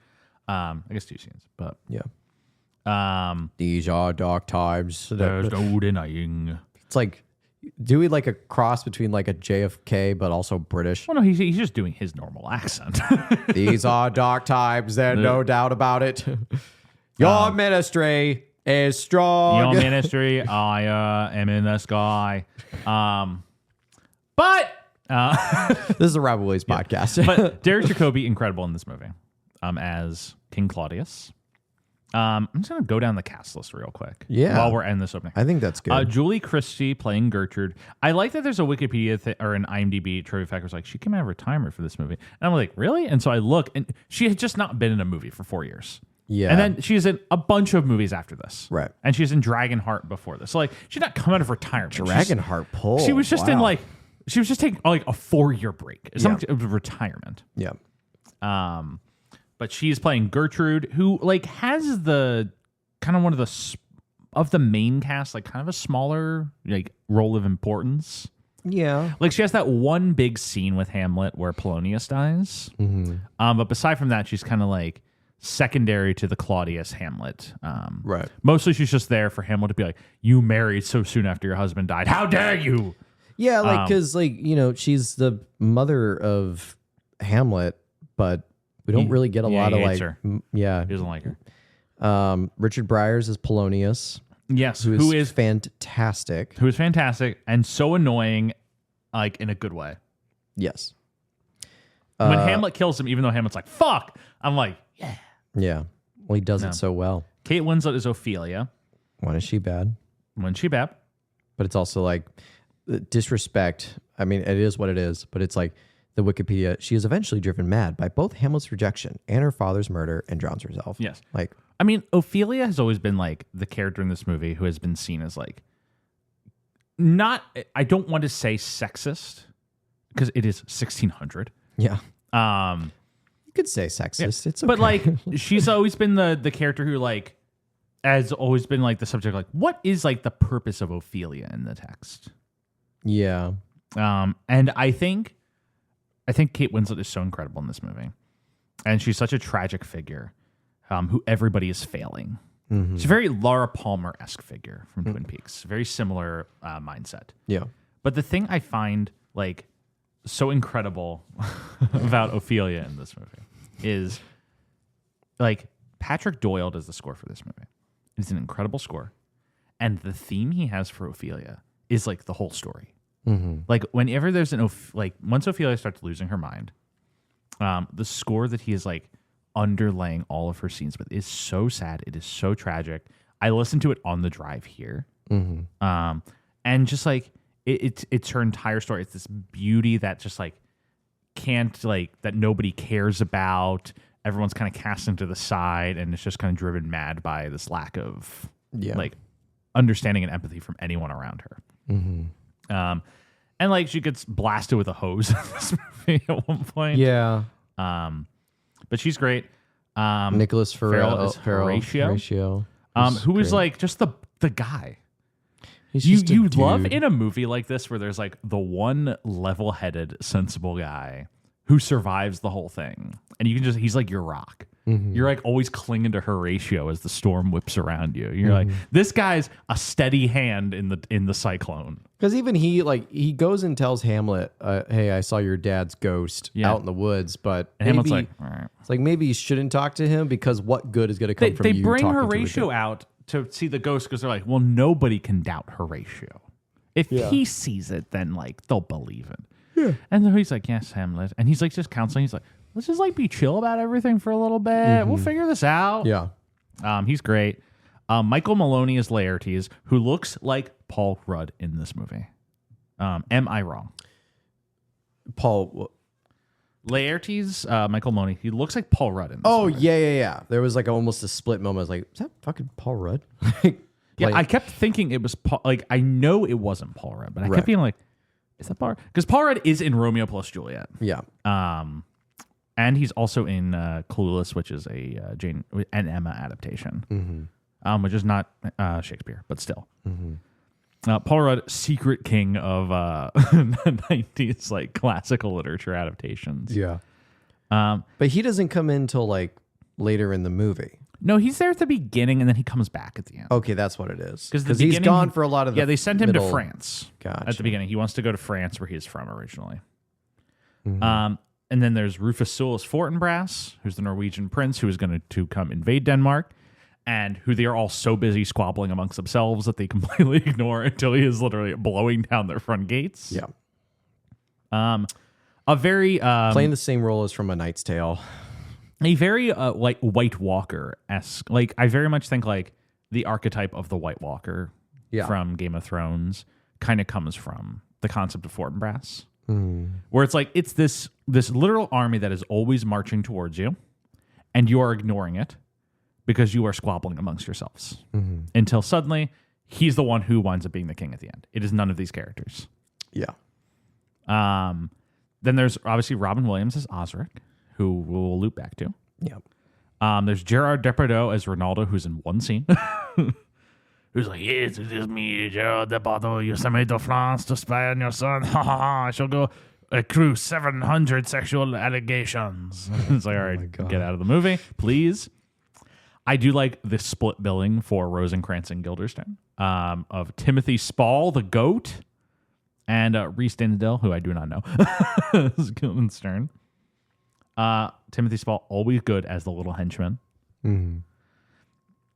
I guess 2 scenes, but yeah. These are dark times. There's no denying. It's like Dewey, like a cross between like a JFK but also British. Well, no, he's just doing his normal accent. These are dark times. There's no doubt about it. Your ministry is strong. Your ministry, I am in the sky. But this is a Rabbit Williams podcast. But Derek Jacobi, incredible in this movie as King Claudius. I'm just going to go down the cast list real quick. Yeah. While we're in this opening. I think that's good. Julie Christie playing Gertrude. I like that there's a Wikipedia or an IMDb trivia fact was like, she came out of retirement for this movie. And I'm like, really? And so I look, and she had just not been in a movie for 4 years. Yeah. And then she's in a bunch of movies after this. Right. And she's in Dragonheart before this. So like, she's not come out of retirement. Dragonheart pull. She was just in like, she was just taking like a 4-year break. It's not like retirement. Yeah. But she's playing Gertrude, who like has the kind of one of the main cast, like kind of a smaller like role of importance. Yeah. Like she has that one big scene with Hamlet where Polonius dies. Mm-hmm. But beside from that, she's kind of like secondary to the Claudius Hamlet. Right. Mostly she's just there for Hamlet to be like, you married so soon after your husband died. How dare you? Yeah, like because like, you know, she's the mother of Hamlet, but we don't really get a lot of like her. He doesn't like her. Richard Briers is Polonius. Yes, who is fantastic. Who is fantastic and so annoying, like in a good way. Yes. When Hamlet kills him, even though Hamlet's like, fuck, I'm like, yeah. Yeah. Well, he does it so well. Kate Winslet is Ophelia. When is she bad? When she bad? But it's also like disrespect. I mean, it is what it is, but it's like the Wikipedia, she is eventually driven mad by both Hamlet's rejection and her father's murder and drowns herself. Yes. Like, I mean, Ophelia has always been like the character in this movie who has been seen as like, not, I don't want to say sexist because it is 1600. Yeah. You could say sexist. Yeah. It's okay. But like, she's always been the character who like, has always been like the subject, like, what is like the purpose of Ophelia in the text? Yeah. And I think Kate Winslet is so incredible in this movie. And she's such a tragic figure who everybody is failing. Mm-hmm. She's a very Laura Palmer-esque figure from Twin Peaks. Very similar mindset. Yeah. But the thing I find like so incredible about Ophelia in this movie is like Patrick Doyle does the score for this movie. It's an incredible score. And the theme he has for Ophelia is like the whole story. Mm-hmm. Like whenever there's once Ophelia starts losing her mind, the score that he is like underlaying all of her scenes with is so sad. It is so tragic. I listened to it on the drive here. Mm-hmm. And just like it's her entire story. It's this beauty that just like can't like that nobody cares about. Everyone's kind of cast into the side, and it's just kind of driven mad by this lack of like understanding and empathy from anyone around her. And like she gets blasted with a hose in this movie at one point. Yeah. But she's great. Nicholas Farrell is Horatio. Who is like just the guy. He's just a you dude. love in a movie like this where there's like the one level-headed, sensible guy who survives the whole thing. And you can just, he's like your rock. You're like always clinging to Horatio as the storm whips around you. You're like, this guy's a steady hand in the cyclone. Because even he goes and tells Hamlet, "Hey, I saw your dad's ghost out in the woods." But and Hamlet's like, all right. It's like maybe you shouldn't talk to him because what good is going to come from they you? bring talking Horatio out to see the ghost because they're like, well, nobody can doubt Horatio. If he sees it, then like they'll believe it. Yeah. And then he's like, yes, Hamlet, and he's like just counseling. He's like, let's just like be chill about everything for a little bit. We'll figure this out. Yeah. He's great. Michael Maloney is Laertes, who looks like Paul Rudd in this movie. Am I wrong? Laertes, Michael Maloney, he looks like Paul Rudd in this movie. Yeah. There was like almost a split moment. I was like, is that fucking Paul Rudd? Yeah, I kept thinking it was Paul. Like, I know it wasn't Paul Rudd, but I kept being like, is that Paul Rudd? Because Paul Rudd is in Romeo plus Juliet. Yeah. And he's also in Clueless, which is a Jane and Emma adaptation, which is not Shakespeare, but still. Paul Rudd, secret king of 90s like classical literature adaptations. Yeah. But he doesn't come in till like later in the movie. No, he's there at the beginning, and then he comes back at the end. Okay, that's what it is. Because he's gone for a lot of the they sent him to France Gotcha. at the beginning. He wants to go to France, where he's from originally. And then there's Rufus Sewell's Fortinbras, who's the Norwegian prince who is going to come invade Denmark, and who they are all so busy squabbling amongst themselves that they completely ignore until he is literally blowing down their front gates. Yeah. A very playing the same role as from A Knight's Tale. A very like White Walker-esque. Like I very much think like the archetype of the White Walker from Game of Thrones kind of comes from the concept of Fortinbras. Where it's like it's this literal army that is always marching towards you, and you are ignoring it because you are squabbling amongst yourselves until suddenly he's the one who winds up being the king at the end. It is none of these characters. Yeah. Then there's obviously Robin Williams as Osric, who we'll loop back to. Yeah. There's Gerard Depardieu as Ronaldo, who's in one scene. Who's like, yes, it is me, Gerard Depardieu. You sent me to France to spy on your son. Ha ha ha! I shall go accrue 700 sexual allegations. It's like, all right, get out of the movie, please. I do like the split billing for Rosencrantz and Guildenstern of Timothy Spall, the goat, and Rhys Dinsdale, who I do not know, as Guildenstern. Timothy Spall, always good as the little henchman.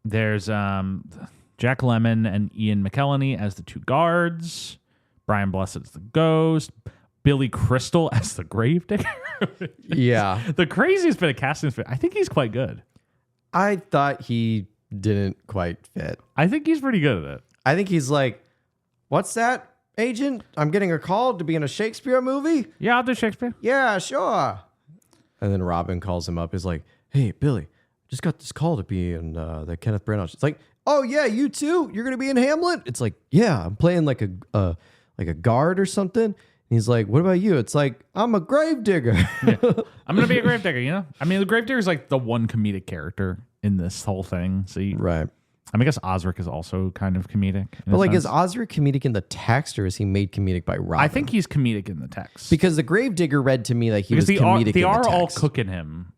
There's Jack Lemmon and Ian McKellen as the two guards. Brian Blessed as the ghost. Billy Crystal as the gravedigger. Yeah. The craziest bit of casting. I think he's quite good. I thought he didn't quite fit. I think he's pretty good at it. I think he's like, what's that, agent? I'm getting a call to be in a Shakespeare movie? Yeah, I'll do Shakespeare. Yeah, sure. And then Robin calls him up. He's like, hey, Billy, just got this call to be in the Kenneth Branagh. It's like, oh, yeah, you too? You're going to be in Hamlet? It's like, yeah, I'm playing like a guard or something. And he's like, what about you? It's like, I'm a gravedigger. Yeah. I'm going to be a gravedigger, you know? I mean, the gravedigger is like the one comedic character in this whole thing. So right. I mean, I guess Osric is also kind of comedic. But like, is Osric comedic in the text, or is he made comedic by Robin? I think he's comedic in the text. Because the gravedigger read to me like he was comedic in the text. They are all cooking him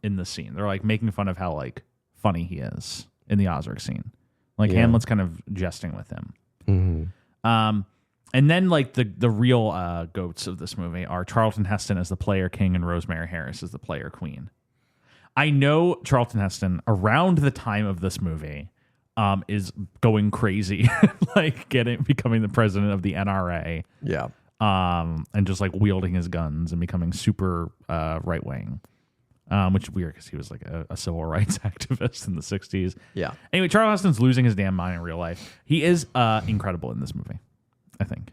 in the scene. They're like making fun of how like funny he is in the Osric scene. Like Hamlet's kind of jesting with him. And then like the real goats of this movie are Charlton Heston as the player king and Rosemary Harris as the player queen. I know Charlton Heston around the time of this movie is going crazy, like becoming the president of the NRA. Yeah. And just like wielding his guns and becoming super right wing. Which is weird because he was like a civil rights activist in the 60s. Yeah. Anyway, Charlton Heston's losing his damn mind in real life. He is incredible in this movie, I think.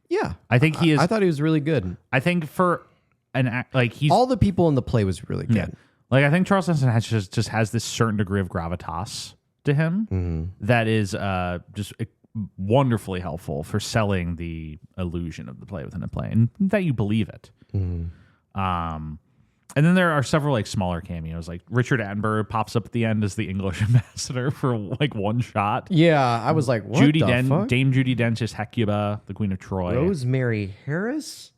Yeah, I think he is. I thought he was really good. I think for an act like he's all the people in the play was really good. Yeah. Like I think Charles Henson has just has this certain degree of gravitas to him that is just wonderfully helpful for selling the illusion of the play within a play and that you believe it. And then there are several like smaller cameos, like Richard Attenborough pops up at the end as the English ambassador for like one shot. Yeah, I was like, what the fuck? Dame Judi Dench is Hecuba, the Queen of Troy. Rosemary Harris,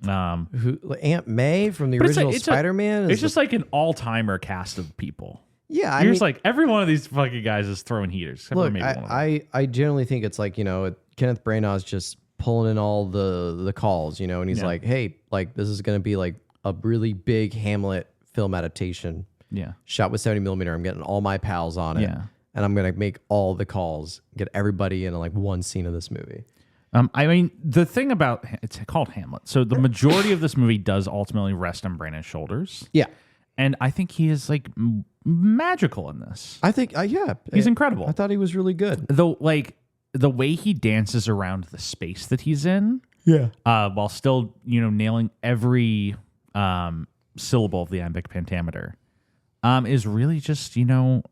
who Aunt May from the original Spider-Man. It's just like an all-timer cast of people. Yeah, You're just like every one of these fucking guys is throwing heaters. Except look, for maybe one of them. I generally think it's like, you know, Kenneth Branagh's just pulling in all the calls, you know, and he's like, hey, like this is gonna be like a really big Hamlet film adaptation. Yeah. Shot with 70mm. I'm getting all my pals on it. Yeah. And I'm going to make all the calls, get everybody in like one scene of this movie. I mean, the thing about it's called Hamlet. So the majority of this movie does ultimately rest on Branagh's shoulders. Yeah. And I think he is like magical in this. I think, he's incredible. I thought he was really good. Though, like the way he dances around the space that he's in. Yeah. While still, you know, nailing every syllable of the iambic pentameter, is really just, you know,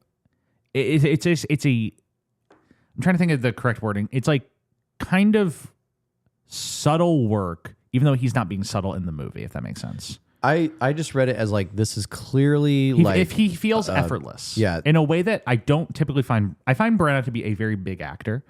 it's a. I'm trying to think of the correct wording. It's like kind of subtle work, even though he's not being subtle in the movie. If that makes sense. I just read it as like this is clearly if he feels effortless, in a way that I don't typically find. I find Branagh to be a very big actor.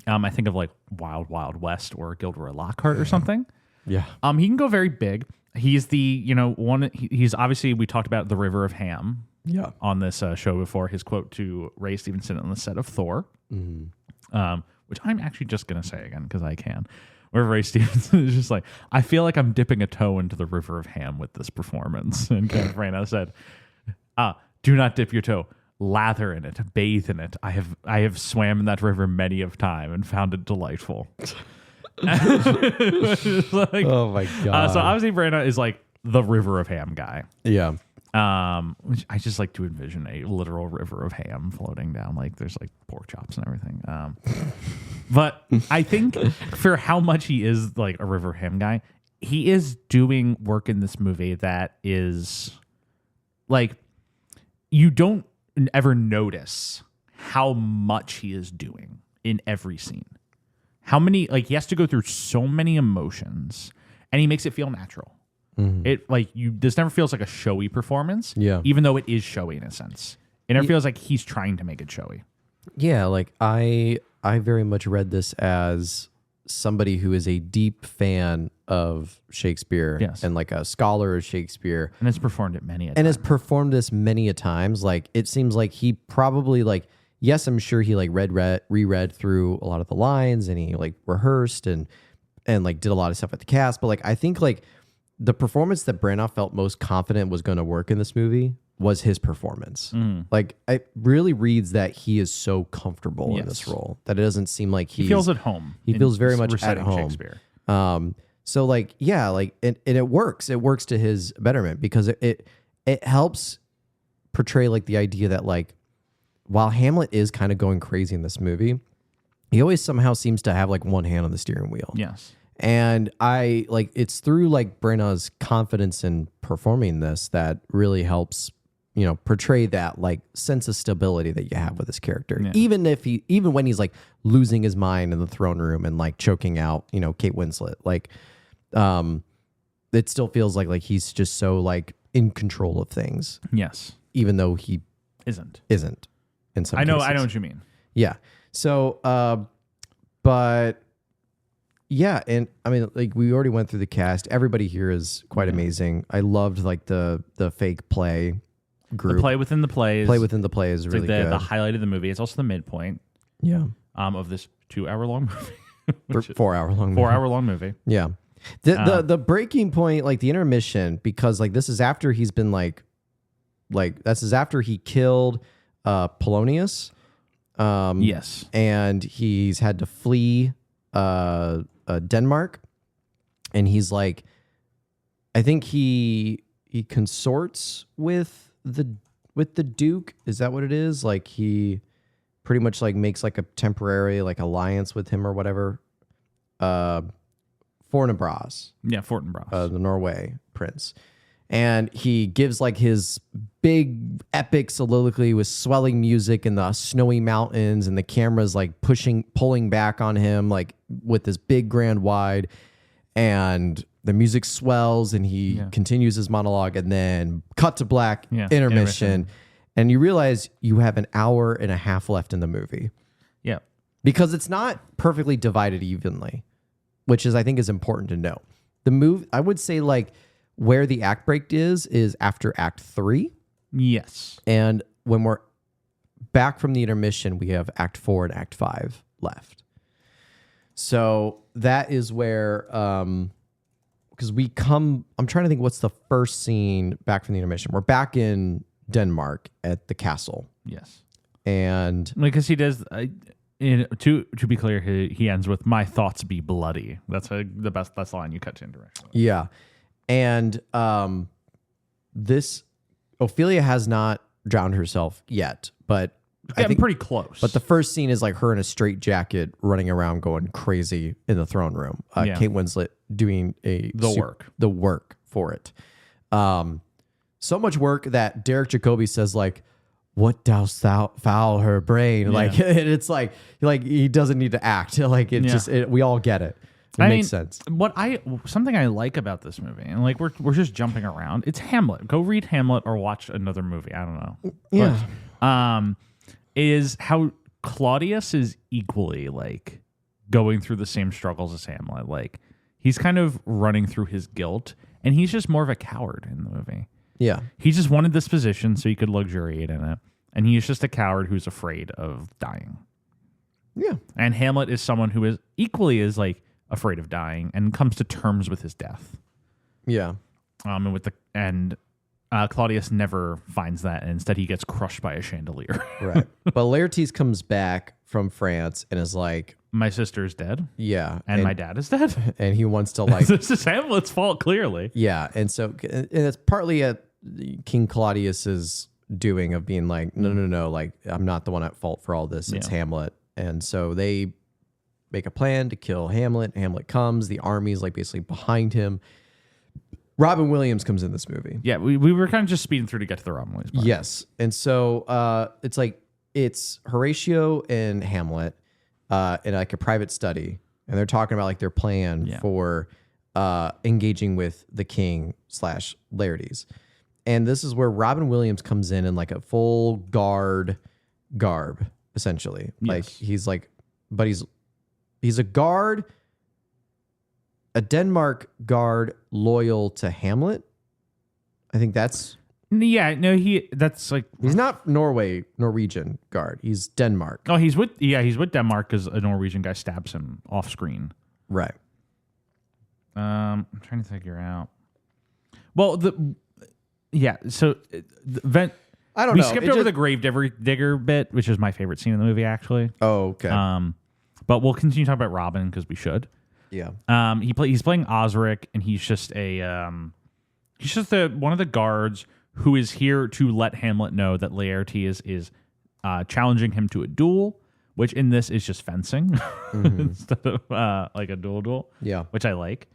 I think of like Wild Wild West or Gilderoy Lockhart or something. Yeah. He can go very big. He's the, you know, one. He's obviously, we talked about the River of Ham. Yeah. On this show before, his quote to Ray Stevenson on the set of Thor, which I'm actually just gonna say again because I can. Where Ray Stevenson is just like, I feel like I'm dipping a toe into the River of Ham with this performance, and Kenneth Branagh said, "Do not dip your toe. Lather in it, bathe in it. I have swam in that river many of time and found it delightful." Like, oh my god! So obviously Branagh is like the River of Ham guy. Yeah. Which I just like to envision a literal river of ham floating down. Like there's like pork chops and everything. But I think for how much he is like a river of ham guy, he is doing work in this movie that is like you don't ever notice how much he is doing in every scene. How many, like, he has to go through so many emotions and he makes it feel natural. It like this never feels like a showy performance. Yeah. Even though it is showy in a sense. It never feels like he's trying to make it showy. Yeah, like I very much read this as somebody who is a deep fan of Shakespeare and like a scholar of Shakespeare. And has performed it many a and has performed this many a times. Like it seems like he probably like, yes, I'm sure he like reread through a lot of the lines and he like rehearsed and like did a lot of stuff with the cast. But like I think like the performance that Branagh felt most confident was going to work in this movie was his performance. Like it really reads that he is so comfortable in this role that it doesn't seem like he feels at home. He feels very much at home. Shakespeare. So like, yeah, like, and it works. It works to his betterment because it helps portray like the idea that like, while Hamlet is kind of going crazy in this movie, he always somehow seems to have like one hand on the steering wheel. Yes. And I like it's through like Branagh's confidence in performing this that really helps, you know, portray that like sense of stability that you have with this character. Yeah. Even when he's like losing his mind in the throne room and like choking out, you know, Kate Winslet, like it still feels like he's just so like in control of things. Yes. Even though he isn't. In some I know cases. what you mean. Yeah. So but yeah, and I mean, like we already went through the cast. Everybody here is quite amazing. I loved like the fake play group. The play within the play is really good. The highlight of the movie. It's also the midpoint. Yeah. Of this 2 hour long movie. 4 hour long. 4 hour long movie. Yeah. The breaking point, like the intermission, because like this is after he's been like this is after he killed Polonius. Yes. And he's had to flee Denmark, and he's like, I think he consorts with the Duke. Is that what it is? Like he pretty much like makes like a temporary like alliance with him or whatever. Fortinbras. Yeah, Fortinbras. The Norway prince. And he gives like his big epic soliloquy with swelling music and the snowy mountains, and the camera's like pulling back on him, like with this big grand wide, and the music swells and he continues his monologue, and then cut to black, intermission. And you realize you have an hour and a half left in the movie. Yeah. Because it's not perfectly divided evenly, which I think is important to know. The move, I would say, like, where the act break is after Act 3. Yes. And when we're back from the intermission, we have Act 4 and Act 5 left. So that is where, because I'm trying to think what's the first scene back from the intermission. We're back in Denmark at the castle. Yes. And because he does, to be clear, he ends with, "My thoughts be bloody." That's the best line you cut to intermission. Yeah. And this Ophelia has not drowned herself yet, but I think pretty close. But the first scene is like her in a straitjacket running around going crazy in the throne room. Kate Winslet doing the work for it. So much work that Derek Jacobi says, like, "What dost thou foul her brain?" Yeah. Like it's like he doesn't need to act. Like we all get it. It makes sense. Something I like about this movie, and like we're just jumping around. It's Hamlet. Go read Hamlet or watch another movie. I don't know. Yeah. But, is how Claudius is equally like going through the same struggles as Hamlet. Like he's kind of running through his guilt, and he's just more of a coward in the movie. Yeah. He just wanted this position so he could luxuriate in it, and he's just a coward who's afraid of dying. Yeah. And Hamlet is someone who is equally as like afraid of dying and comes to terms with his death. Yeah. And Claudius never finds that, and instead he gets crushed by a chandelier. Right. But Laertes comes back from France and is like, "My sister's dead." Yeah. And my dad is dead. And he wants to like this is Hamlet's fault, clearly. Yeah. And so and it's partly at King Claudius's doing of being like, no, like I'm not the one at fault for all this. It's Hamlet. And so they make a plan to kill Hamlet. Hamlet comes. The army's like basically behind him. Robin Williams comes in this movie. Yeah, we were kind of just speeding through to get to the Robin Williams part. Yes. And so it's Horatio and Hamlet in like a private study. And they're talking about like their plan for engaging with the king / Laertes. And this is where Robin Williams comes in like a full garb, essentially. Yes. Like he's like, but he's a guard, a Denmark guard loyal to Hamlet. I think that's... Yeah, no, that's like... He's not Norwegian guard. He's Denmark. Oh, he's with Denmark because a Norwegian guy stabs him off screen. Right. I'm trying to figure out... Well, so... I don't know. We skipped over the Gravedigger bit, which is my favorite scene in the movie, actually. Oh, okay. But we'll continue talking about Robin because we should. Yeah. He's playing Osric, and he's just one of the guards who is here to let Hamlet know that Laertes is challenging him to a duel, which in this is just fencing instead of like a duel. Yeah. Which I like.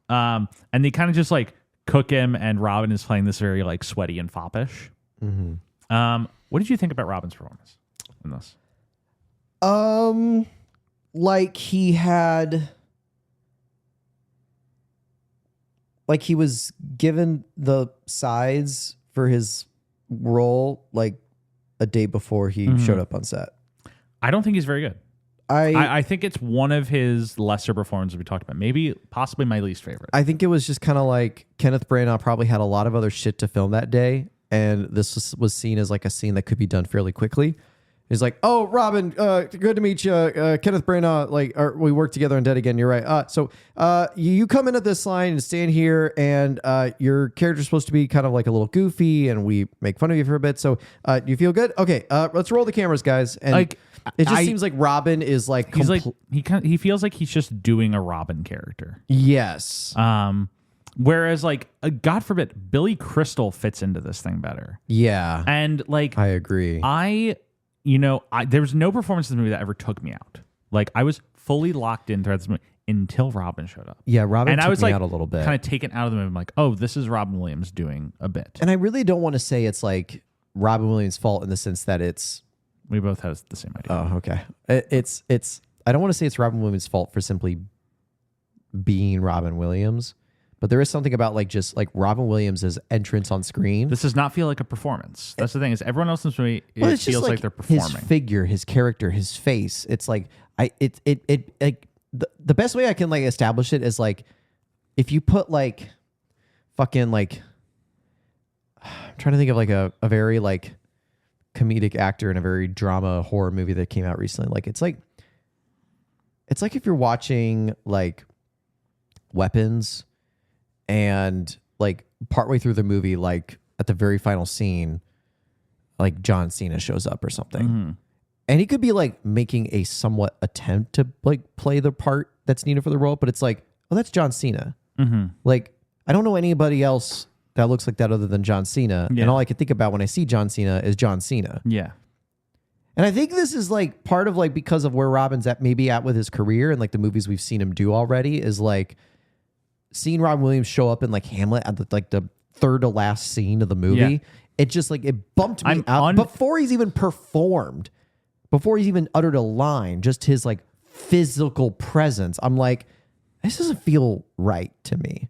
And they kind of just like cook him, and Robin is playing this very like sweaty and foppish. Mm-hmm. What did you think about Robin's performance in this? Like he had... Like he was given the sides for his role like a day before he showed up on set. I don't think he's very good. I think it's one of his lesser performances we talked about. Maybe, possibly my least favorite. I think it was just kind of like Kenneth Branagh probably had a lot of other shit to film that day, and this was seen as like a scene that could be done fairly quickly. He's like, "Oh, Robin, good to meet you. Kenneth Branagh, like, we work together on Dead Again. You're right. So you come in at this line and stand here, and your character's supposed to be kind of like a little goofy, and we make fun of you for a bit. So you feel good? Okay, let's roll the cameras, guys." And like, it just seems like Robin is like... he feels like he's just doing a Robin character. Yes. Whereas, like, God forbid, Billy Crystal fits into this thing better. Yeah. And, like... I agree. There was no performance in the movie that ever took me out. Like, I was fully locked in throughout this movie. until Robin showed up. Yeah, Robin and took I was me like out a little bit. kind of taken out of the movie. I'm like, oh, this is Robin Williams doing a bit. And I really don't want to say it's like Robin Williams' fault in the sense that it's. We both have the same idea. Oh, okay. It's. I don't want to say it's Robin Williams' fault for simply being Robin Williams, but there is something about like just like Robin Williams' entrance on screen. This does not feel like a performance. That's the thing is everyone else in this movie Well, it feels like they're performing. His figure, his character, his face. It's like the best way I can like establish it is like if you put like fucking like I'm trying to think of like a very like comedic actor in a very drama horror movie that came out recently. Like it's like if you're watching like Weapons and like partway through the movie, like at the very final scene, like John Cena shows up or something. Mm-hmm. And he could be like making a somewhat attempt to like play the part that's needed for the role, but it's like, oh, that's John Cena. Mm-hmm. Like, I don't know anybody else that looks like that other than John Cena. Yeah. And all I can think about when I see John Cena is John Cena. Yeah. And I think this is like part of like because of where Robin's maybe at with his career and like the movies we've seen him do already is like seeing Robin Williams show up in like Hamlet at the third to last scene of the movie. Yeah. It just like it bumped me out before he's even performed. Before he's even uttered a line, just his like physical presence, I'm like, this doesn't feel right to me.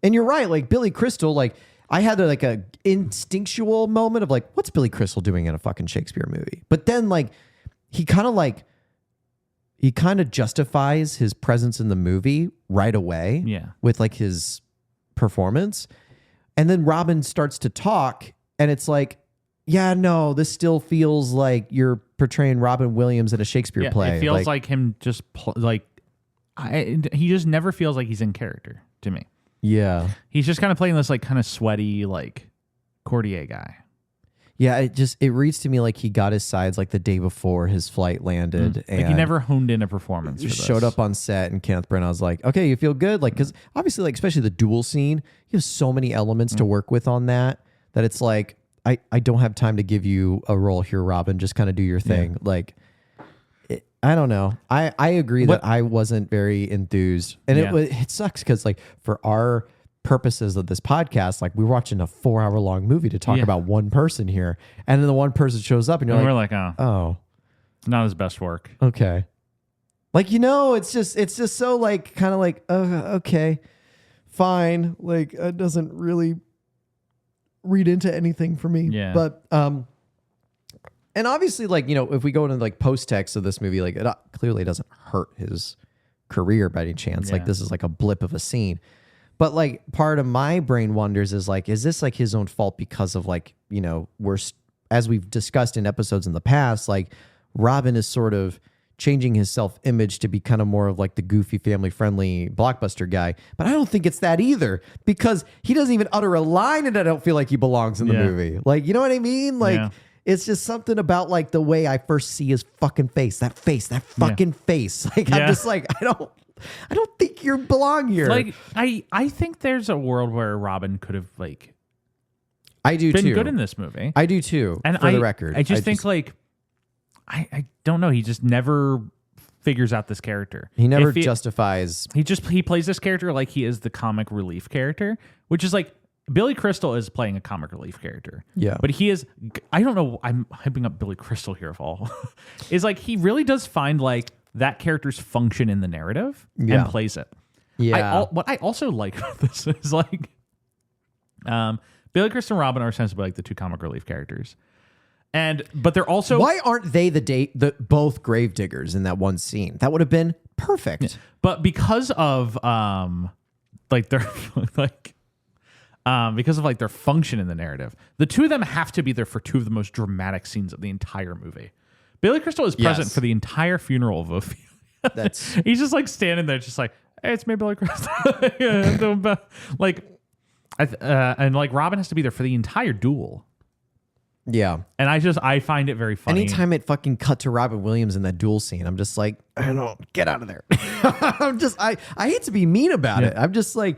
And you're right, like Billy Crystal, like I had like a instinctual moment of like, what's Billy Crystal doing in a fucking Shakespeare movie? But then like he kind of justifies his presence in the movie right away. Yeah. With like his performance. And then Robin starts to talk and it's like, yeah, no, this still feels like you're portraying Robin Williams in a Shakespeare play. It feels like him just he just never feels like he's in character to me. Yeah. He's just kind of playing this like kind of sweaty like courtier guy. Yeah, it reads to me like he got his sides like the day before his flight landed. And like he never honed in a performance for this. Showed up on set and Kenneth Branagh was like, okay, you feel good? Like, because obviously like especially the duel scene, you have so many elements to work with on that it's like, I don't have time to give you a role here, Robin. Just kind of do your thing. Yeah. Like, I don't know. I agree that I wasn't very enthused. And it sucks because, like, for our purposes of this podcast, like, we're watching a 4-hour-long movie to talk about one person here. And then the one person shows up and you're we're like, oh. Not his best work. Okay. Like, you know, it's just so, like, kind of like, okay, fine. Like, it doesn't really read into anything for me. Yeah. But and obviously like, you know, if we go into like post text of this movie, like it clearly doesn't hurt his career by any chance. Like this is like a blip of a scene. But like part of my brain wonders is like, is this like his own fault because of like, you know, as we've discussed in episodes in the past, like Robin is sort of changing his self-image to be kind of more of like the goofy, family-friendly blockbuster guy. But I don't think it's that either because he doesn't even utter a line and I don't feel like he belongs in the movie. Like, you know what I mean? Like, it's just something about like the way I first see his fucking face, that fucking face. Like, I'm just like, I don't think you belong here. Like, I think there's a world where Robin could have like I do been too. good in this movie. I do too, and for the record. I just think like, I don't know. He just never figures out this character. He never justifies. He plays this character like he is the comic relief character, which is like Billy Crystal is playing a comic relief character. Yeah. But he is, I don't know, I'm hyping up Billy Crystal here of all. is like he really does find like that character's function in the narrative and plays it. Yeah. What I also like about this is like Billy Crystal and Robin are essentially like the two comic relief characters. But they're also, why aren't they both gravediggers in that one scene? That would have been perfect. Yeah. But because of like their like because of like their function in the narrative, the two of them have to be there for two of the most dramatic scenes of the entire movie. Billy Crystal is present for the entire funeral of Ophelia. He's just like standing there, just like, hey, it's me, Billy Crystal. Like, and like Robin has to be there for the entire duel. Yeah. And I find it very funny. Anytime it fucking cut to Robin Williams in that duel scene, I'm just like, I don't get out of there. I hate to be mean about it. I'm just like,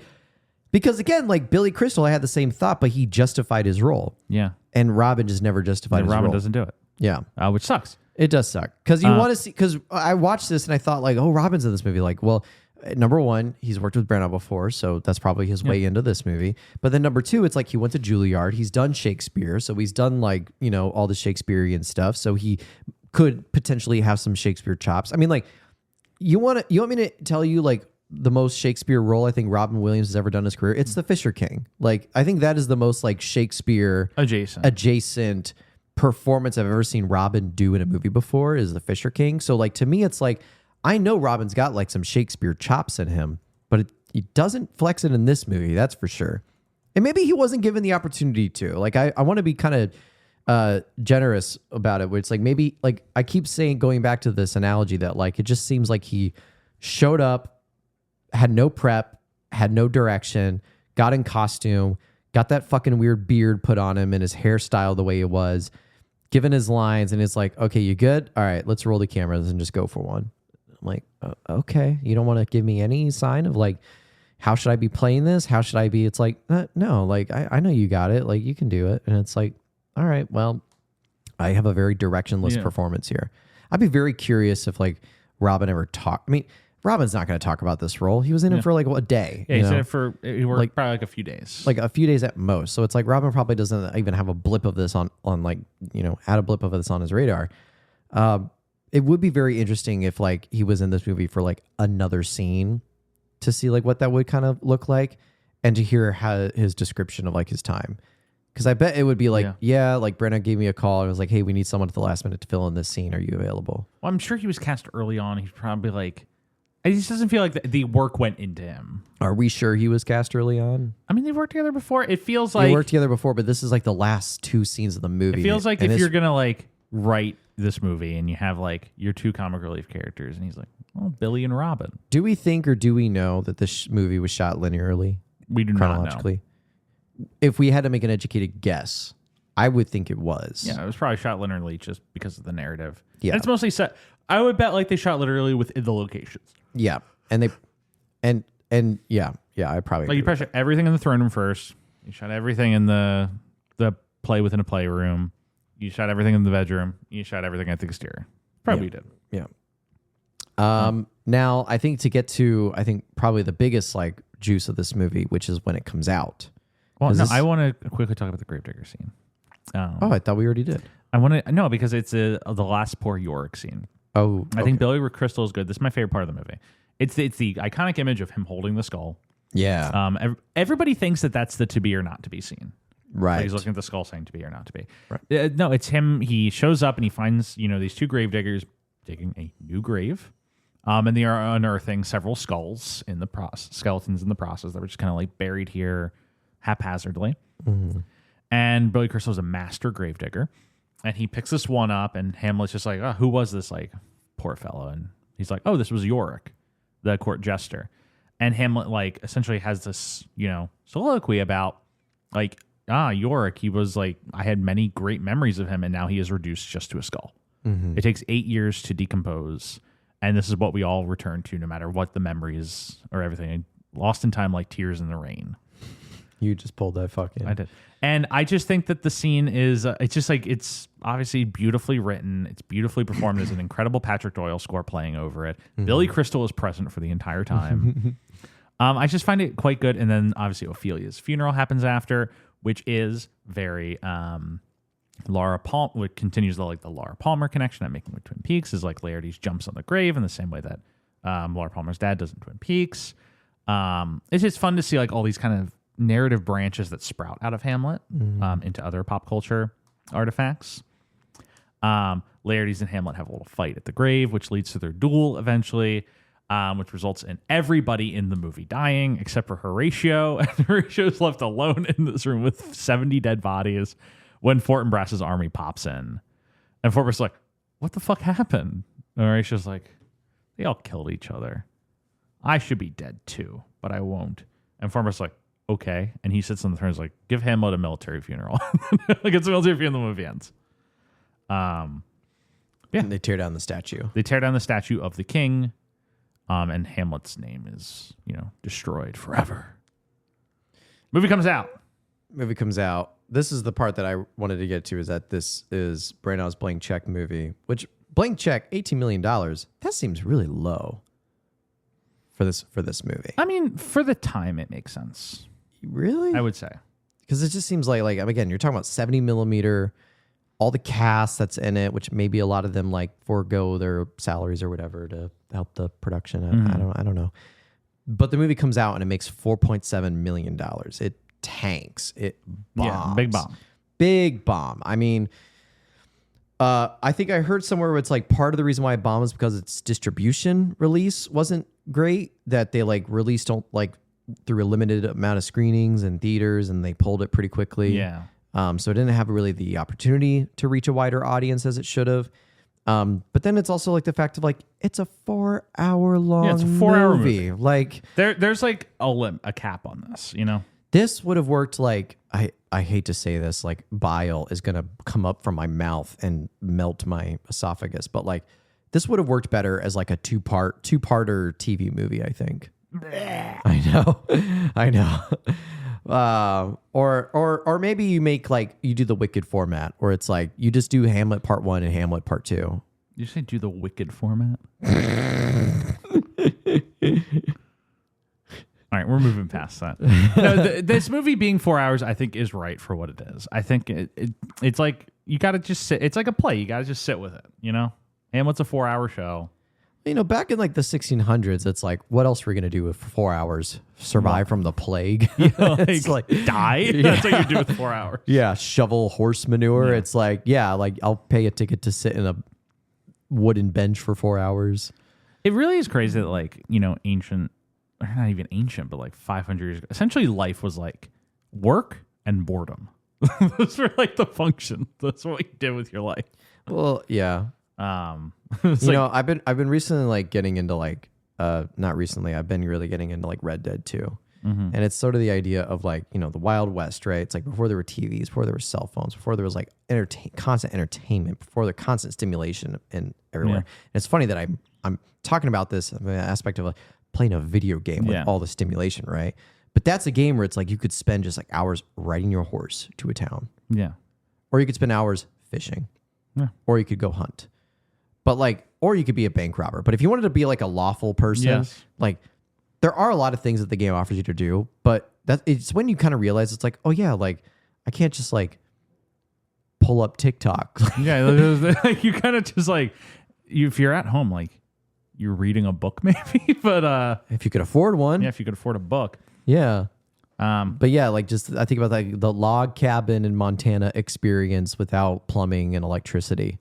because again, like Billy Crystal, I had the same thought, but he justified his role. Yeah. And Robin just never justified his role. Robin doesn't do it. Yeah. Which sucks. It does suck. Because you want to see, because I watched this and I thought like, oh, Robin's in this movie. Like, well, number one, he's worked with Branagh before, so that's probably his way into this movie. But then number two, it's like he went to Juilliard. He's done Shakespeare, so he's done like, you know, all the Shakespearean stuff. So he could potentially have some Shakespeare chops. I mean, like, you want me to tell you like the most Shakespeare role I think Robin Williams has ever done in his career? It's The Fisher King. Like, I think that is the most like Shakespeare adjacent performance I've ever seen Robin do in a movie before is The Fisher King. So like, to me, it's like, I know Robin's got like some Shakespeare chops in him, but he doesn't flex it in this movie. That's for sure. And maybe he wasn't given the opportunity to. Like, I want to be kind of generous about it, where it's like, maybe like I keep saying, going back to this analogy that like, it just seems like he showed up, had no prep, had no direction, got in costume, got that fucking weird beard put on him and his hairstyle the way it was, given his lines, and it's like, okay, you good? All right, let's roll the cameras and just go for one. I'm like, okay, you don't want to give me any sign of like, how should I be playing this? How should I be? It's like, no, like, I know you got it. Like, you can do it. And it's like, all right, well, I have a very directionless performance here. I'd be very curious if like Robin ever talked. I mean, Robin's not going to talk about this role. He was in it for like a day. Yeah, he worked like, probably like a few days. Like a few days at most. So it's like Robin probably doesn't even have a blip of this on like, you know, had a blip of this on his radar. It would be very interesting if like he was in this movie for like another scene to see like what that would kind of look like and to hear how his description of like his time. Because I bet it would be like, like Branagh gave me a call and was like, hey, we need someone at the last minute to fill in this scene. Are you available? Well, I'm sure he was cast early on. He's probably like, it just doesn't feel like the work went into him. Are we sure he was cast early on? I mean, they've worked together before. It feels like they worked together before, but this is like the last two scenes of the movie. It feels like if you're gonna like write this movie and you have like your two comic relief characters, and he's like, well, Billy and Robin. Do we think or do we know that this movie was shot linearly? We do chronologically. Not know. If we had to make an educated guess, I would think it was. Yeah, it was probably shot linearly just because of the narrative. Yeah, and it's mostly set. I would bet like they shot literally within the locations. Yeah, and they, and yeah, I probably like you probably shot everything in the throne room first. You shot everything in the play within a playroom. You shot everything in the bedroom. You shot everything at the exterior. Probably did. Yeah. Now I think to get to probably the biggest like juice of this movie, which is when it comes out. Well, no, I want to quickly talk about the gravedigger scene. I thought we already did. I want to no because it's the last poor Yorick scene. Oh, I think Billy Crystal is good. This is my favorite part of the movie. It's the iconic image of him holding the skull. Yeah. Everybody thinks that that's the to be or not to be scene. Right. So he's looking at the skull saying to be or not to be. Right. No, it's him. He shows up and he finds these two gravediggers digging a new grave. And they are unearthing several skulls in the skeletons in the process that were just kind of like buried here haphazardly. Mm-hmm. And Billy Crystal is a master gravedigger. And he picks this one up, and Hamlet's just like, oh, who was this? Like, poor fellow. And he's like, oh, this was Yorick, the court jester. And Hamlet, like, essentially has this, soliloquy about, like, Yorick, he was like, I had many great memories of him, and now he is reduced just to a skull. Mm-hmm. It takes 8 years to decompose, and this is what we all return to, no matter what the memories or everything. Lost in time like tears in the rain. You just pulled that fucking. I did. And I just think that the scene is, it's just like, it's obviously beautifully written. It's beautifully performed. There's an incredible Patrick Doyle score playing over it. Mm-hmm. Billy Crystal is present for the entire time. I just find it quite good. And then obviously Ophelia's funeral happens after, which is very Laura Palmer, which continues the Laura Palmer connection I'm making with Twin Peaks, is like Laertes jumps on the grave in the same way that Laura Palmer's dad does in Twin Peaks. It's just fun to see like all these kind of narrative branches that sprout out of Hamlet into other pop culture artifacts. Laertes and Hamlet have a little fight at the grave, which leads to their duel eventually, which results in everybody in the movie dying except for Horatio. And Horatio's left alone in this room with 70 dead bodies when Fortinbras' army pops in. And Fortinbras is like, what the fuck happened? And Horatio's like, they all killed each other. I should be dead too, but I won't. And Fortinbras is like, okay. And he sits on the throne and is like, give Hamlet a military funeral. Like, it's a military funeral, the movie ends. Yeah. And they tear down the statue. They tear down the statue of the king. And Hamlet's name is, destroyed forever. Movie comes out. This is the part that I wanted to get to, is that this is Branagh's blank check movie, which blank check, $18 million. That seems really low. for this movie. I mean, for the time, it makes sense. Really? I would say. Because it just seems like again, you're talking about 70 millimeter, all the cast that's in it, which maybe a lot of them like forego their salaries or whatever to help the production. I don't know. But the movie comes out and it makes $4.7 million. It tanks. It bombs. Yeah, big bomb. Big bomb. I mean, I think I heard somewhere where it's like part of the reason why it bombed is because its distribution release wasn't great. That they like released through a limited amount of screenings and theaters, and they pulled it pretty quickly. Yeah. So it didn't have really the opportunity to reach a wider audience as it should have. But then it's also like the fact of like it's a 4-hour long it's a 4-hour movie. Like there's like a cap on this, you know. This would have worked like I hate to say this, like bile is gonna come up from my mouth and melt my esophagus, but like this would have worked better as like a two-parter TV movie, I think. I know. Or maybe you make like you do the Wicked format, or it's like you just do Hamlet Part 1 and Hamlet Part 2. You say do the Wicked format? All right, we're moving past that. No, this movie being 4 hours, I think, is right for what it is. I think it's like you got to just sit. It's like a play. You got to just sit with it. You know, Hamlet's a 4-hour show. You know, back in like the 1600s, it's like, what else were we gonna do with 4 hours? Survive from the plague? It's like die. Yeah. That's what you do with 4 hours. Yeah, shovel horse manure. Yeah. It's like, like I'll pay a ticket to sit in a wooden bench for 4 hours. It really is crazy that like, you know, ancient, or not even ancient, but like 500 years ago, essentially life was like work and boredom. Those were like the functions. That's what you did with your life. Well, yeah. You know, I've been recently like getting into like not recently, I've been really getting into like Red Dead 2. And it's sort of the idea of like, you know, the Wild West, right? It's like before there were TVs, before there were cell phones, before there was like constant entertainment, before the constant stimulation and everywhere. And it's funny that I'm talking about this aspect of like playing a video game with all the stimulation, right? But that's a game where it's like you could spend just like hours riding your horse to a town. Yeah. Or you could spend hours fishing. Yeah. Or you could go hunt. But like, or you could be a bank robber. But if you wanted to be like a lawful person, like there are a lot of things that the game offers you to do. But it's when you kind of realize it's like, oh yeah, like I can't just like pull up TikTok. Yeah, you kind of just like if you're at home, like you're reading a book maybe. But if you could afford one, if you could afford a book, yeah. But yeah, like just I think about like the log cabin in Montana experience without plumbing and electricity.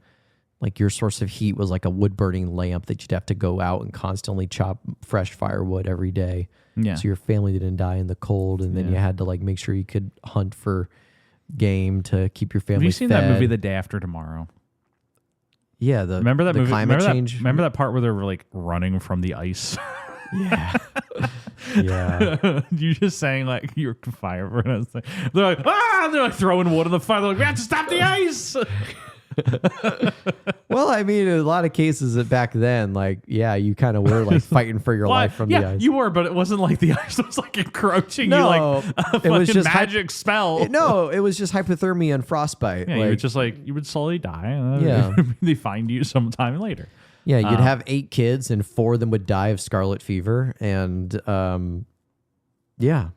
Like your source of heat was like a wood burning lamp that you'd have to go out and constantly chop fresh firewood every day. Yeah. So your family didn't die in the cold, and then you had to like make sure you could hunt for game to keep your family. Have you seen fed. that movie The Day After Tomorrow? Yeah, remember that movie? Climate change. Remember that part where they're like running from the ice? Yeah. Yeah. You just saying like you're fire. They're like, ah! They're like throwing wood on the fire. They're like, we have to stop the ice. Well, I mean, in a lot of cases back then, like, yeah, you kind of were like fighting for your life from the ice. You were, but it wasn't like the ice was like encroaching no, you like a it was just magic spell. It was just hypothermia and frostbite. Yeah, like, you would just like you would slowly die. And yeah, they find you sometime later. Yeah, you'd have 8 kids, and 4 of them would die of scarlet fever, and yeah,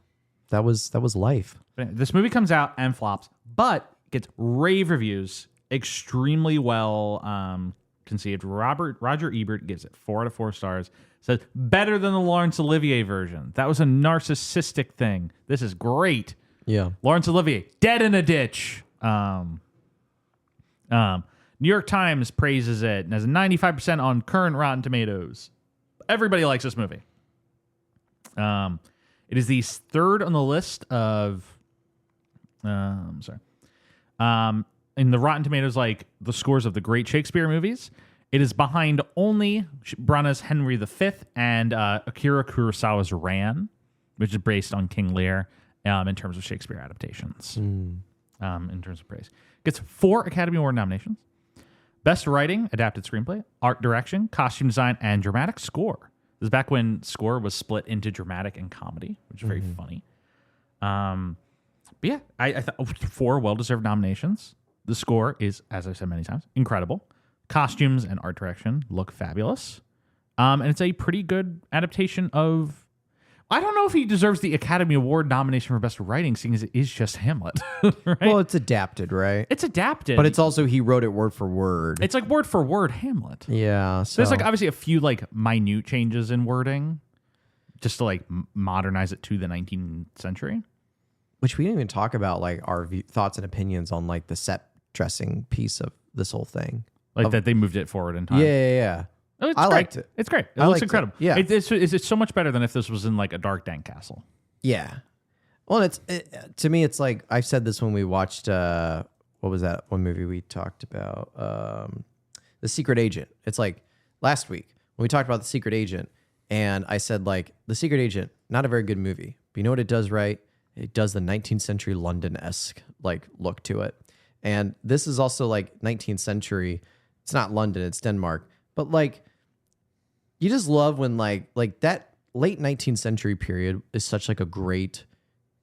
that was life. This movie comes out and flops, but gets rave reviews. Extremely well conceived. Roger Ebert gives it 4 out of 4 stars. Says better than the Laurence Olivier version. That was a narcissistic thing. This is great. Yeah. Laurence Olivier dead in a ditch. New York Times praises it and has a 95% on current Rotten Tomatoes. Everybody likes this movie. It is the 3rd on the list of. In the Rotten Tomatoes, like the scores of the great Shakespeare movies, it is behind only Branagh's Henry V and Akira Kurosawa's Ran, which is based on King Lear in terms of Shakespeare adaptations. In terms of praise, gets 4 Academy Award nominations: Best Writing, Adapted Screenplay, Art Direction, Costume Design, and Dramatic Score. This is back when score was split into dramatic and comedy, which is very funny. But yeah, I thought 4 well-deserved nominations. The score is, as I've said many times, incredible. Costumes and art direction look fabulous. And it's a pretty good adaptation of. I don't know if he deserves the Academy Award nomination for Best Writing, seeing as it is just Hamlet. Right? Well, it's adapted, right? It's adapted. But it's also, he wrote it word for word. It's like word for word Hamlet. Yeah. So There's like obviously a few like minute changes in wording just to like modernize it to the 19th century. Which we didn't even talk about, like our thoughts and opinions on like the set dressing piece of this whole thing. Like that they moved it forward in time. Yeah. Oh, it's I great. liked it. It's great. It I looks liked incredible. it. Yeah. It's so much better than if this was in like a dark, dank castle. Yeah. Well, to me, it's like, I said this when we watched, what was that one movie we talked about? The Secret Agent. It's like last week when we talked about The Secret Agent, and I said like, The Secret Agent, not a very good movie, but you know what it does right? It does the 19th century London-esque like look to it. And this is also like 19th century. It's not London, it's Denmark. But like, you just love when like that late 19th century period is such like a great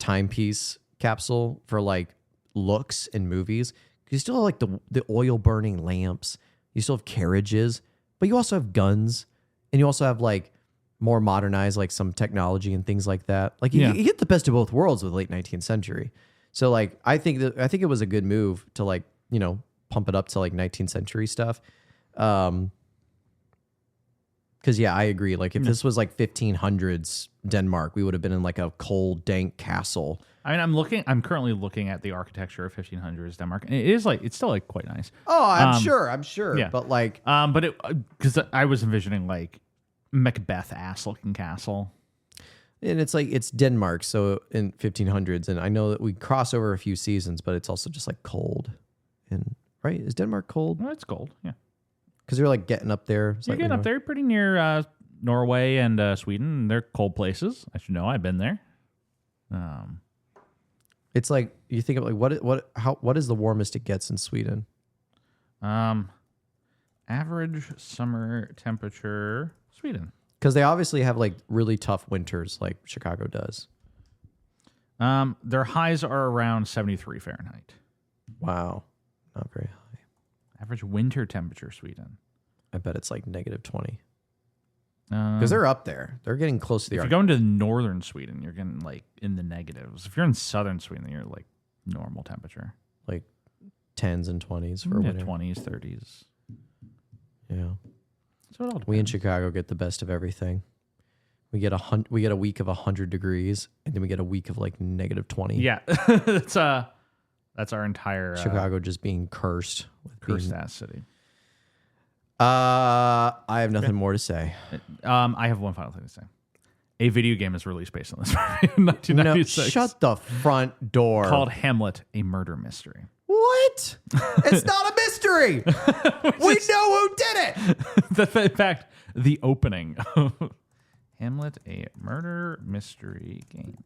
timepiece capsule for like looks in movies. You still have like the oil burning lamps. You still have carriages, but you also have guns, and you also have like more modernized, like some technology and things like that. Like you get the best of both worlds with late 19th century. So like, I think it was a good move to like, you know, pump it up to like 19th century stuff. Because I agree. Like if this was like 1500s Denmark, we would have been in like a cold, dank castle. I mean, I'm currently looking at the architecture of 1500s Denmark, and it's still like quite nice. Oh, I'm sure. Yeah. But like, because I was envisioning like Macbeth-ass looking castle. And it's like, it's Denmark, so in 1500s, and I know that we cross over a few seasons, but it's also just like cold. And right, is Denmark cold? No, it's cold. Yeah. Because you're like getting up there. You're getting up there pretty near Norway and Sweden. They're cold places. I should know. I've been there. It's like, you think of like, what is the warmest it gets in Sweden? Average summer temperature, Sweden. Because they obviously have like really tough winters like Chicago does. Their highs are around 73 Fahrenheit. Wow. Not very high. Average winter temperature, Sweden. I bet it's like -20. Because they're up there. They're getting close to the If you're going to northern Sweden, you're getting like in the negatives. If you're in southern Sweden, you're like normal temperature. Like 10s and 20s for winter. 20s, 30s. Yeah. So it all we in Chicago get the best of everything. We get a week of 100 degrees, and then we get a week of like -20. Yeah. That's our entire Chicago just being cursed. Cursed ass city. I have nothing more to say. I have one final thing to say. A video game is released based on this movie in 1996. No, shut the front door. Called Hamlet, a murder mystery. What? It's not a mystery. We know who did it. In fact, the opening of Hamlet, a murder mystery game.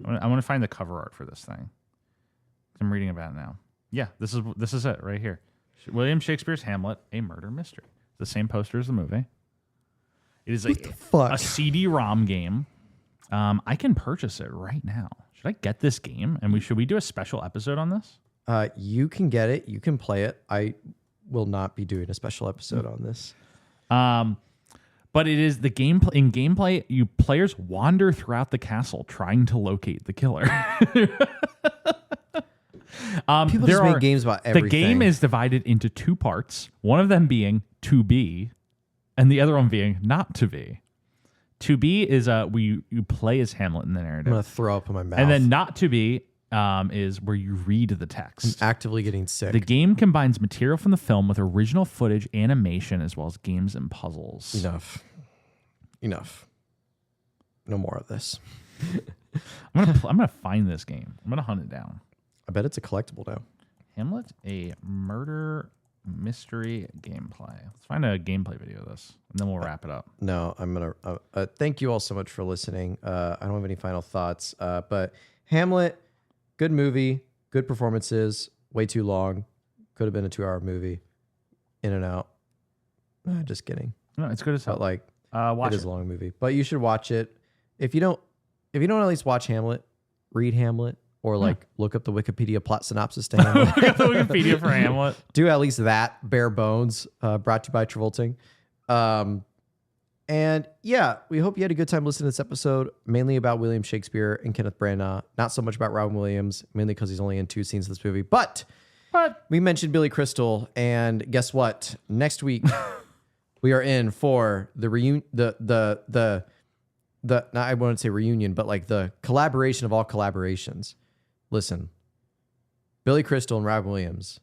I want to find the cover art for this thing. I'm reading about it now. Yeah, this is it right here. William Shakespeare's Hamlet, a murder mystery. The same poster as the movie. It is a CD-ROM game. I can purchase it right now. Should I get this game? And should we do a special episode on this? You can get it. You can play it. I will not be doing a special episode on this. But it is the game. In gameplay, you players wander throughout the castle trying to locate the killer. People just make games about everything. The game is divided into two parts. One of them being to be, and the other one being not to be. To be is you play as Hamlet in the narrative. I'm gonna throw up in my mouth. And then not to be is where you read the text. I'm actively getting sick. The game combines material from the film with original footage, animation, as well as games and puzzles. Enough. No more of this. I'm gonna find this game. I'm gonna hunt it down. I bet it's a collectible now. Hamlet, a murder mystery gameplay. Let's find a gameplay video of this, and then we'll wrap it up. No, I'm gonna. Thank you all so much for listening. I don't have any final thoughts, but Hamlet, good movie, good performances. Way too long. Could have been a 2-hour movie. In and out. Just kidding. No, it's good as hell. But like, watch it is a long movie, but you should watch it. If you don't at least watch Hamlet, read Hamlet. Or like look up the Wikipedia plot synopsis to Hamlet. Look up the Wikipedia for Hamlet. Do at least that, bare bones. Brought to you by Travolting. And yeah, we hope you had a good time listening to this episode, mainly about William Shakespeare and Kenneth Branagh. Not so much about Robin Williams, mainly because he's only in 2 scenes of this movie. But we mentioned Billy Crystal, and guess what? Next week we are in for the reunion. I wouldn't say reunion, but like the collaboration of all collaborations. Listen, Billy Crystal and Robin Williams,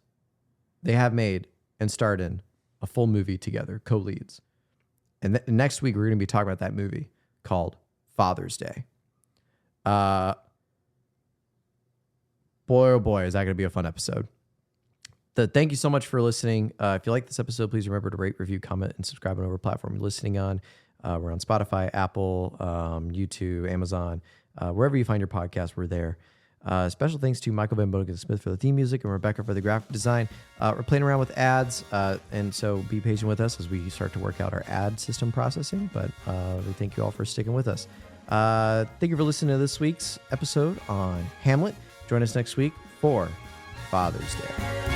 they have made and starred in a full movie together, co-leads. And next week, we're going to be talking about that movie called Father's Day. Boy, oh boy, is that going to be a fun episode. Thank you so much for listening. If you like this episode, please remember to rate, review, comment, and subscribe on whatever platform you're listening on. We're on Spotify, Apple, YouTube, Amazon. Wherever you find your podcast, we're there. Special thanks to Michael Van Boden Smith for the theme music and Rebecca for the graphic design. We're playing around with ads, and so be patient with us as we start to work out our ad system processing. But we thank you all for sticking with us. Thank you for listening to this week's episode on Hamlet. Join us next week for Father's Day.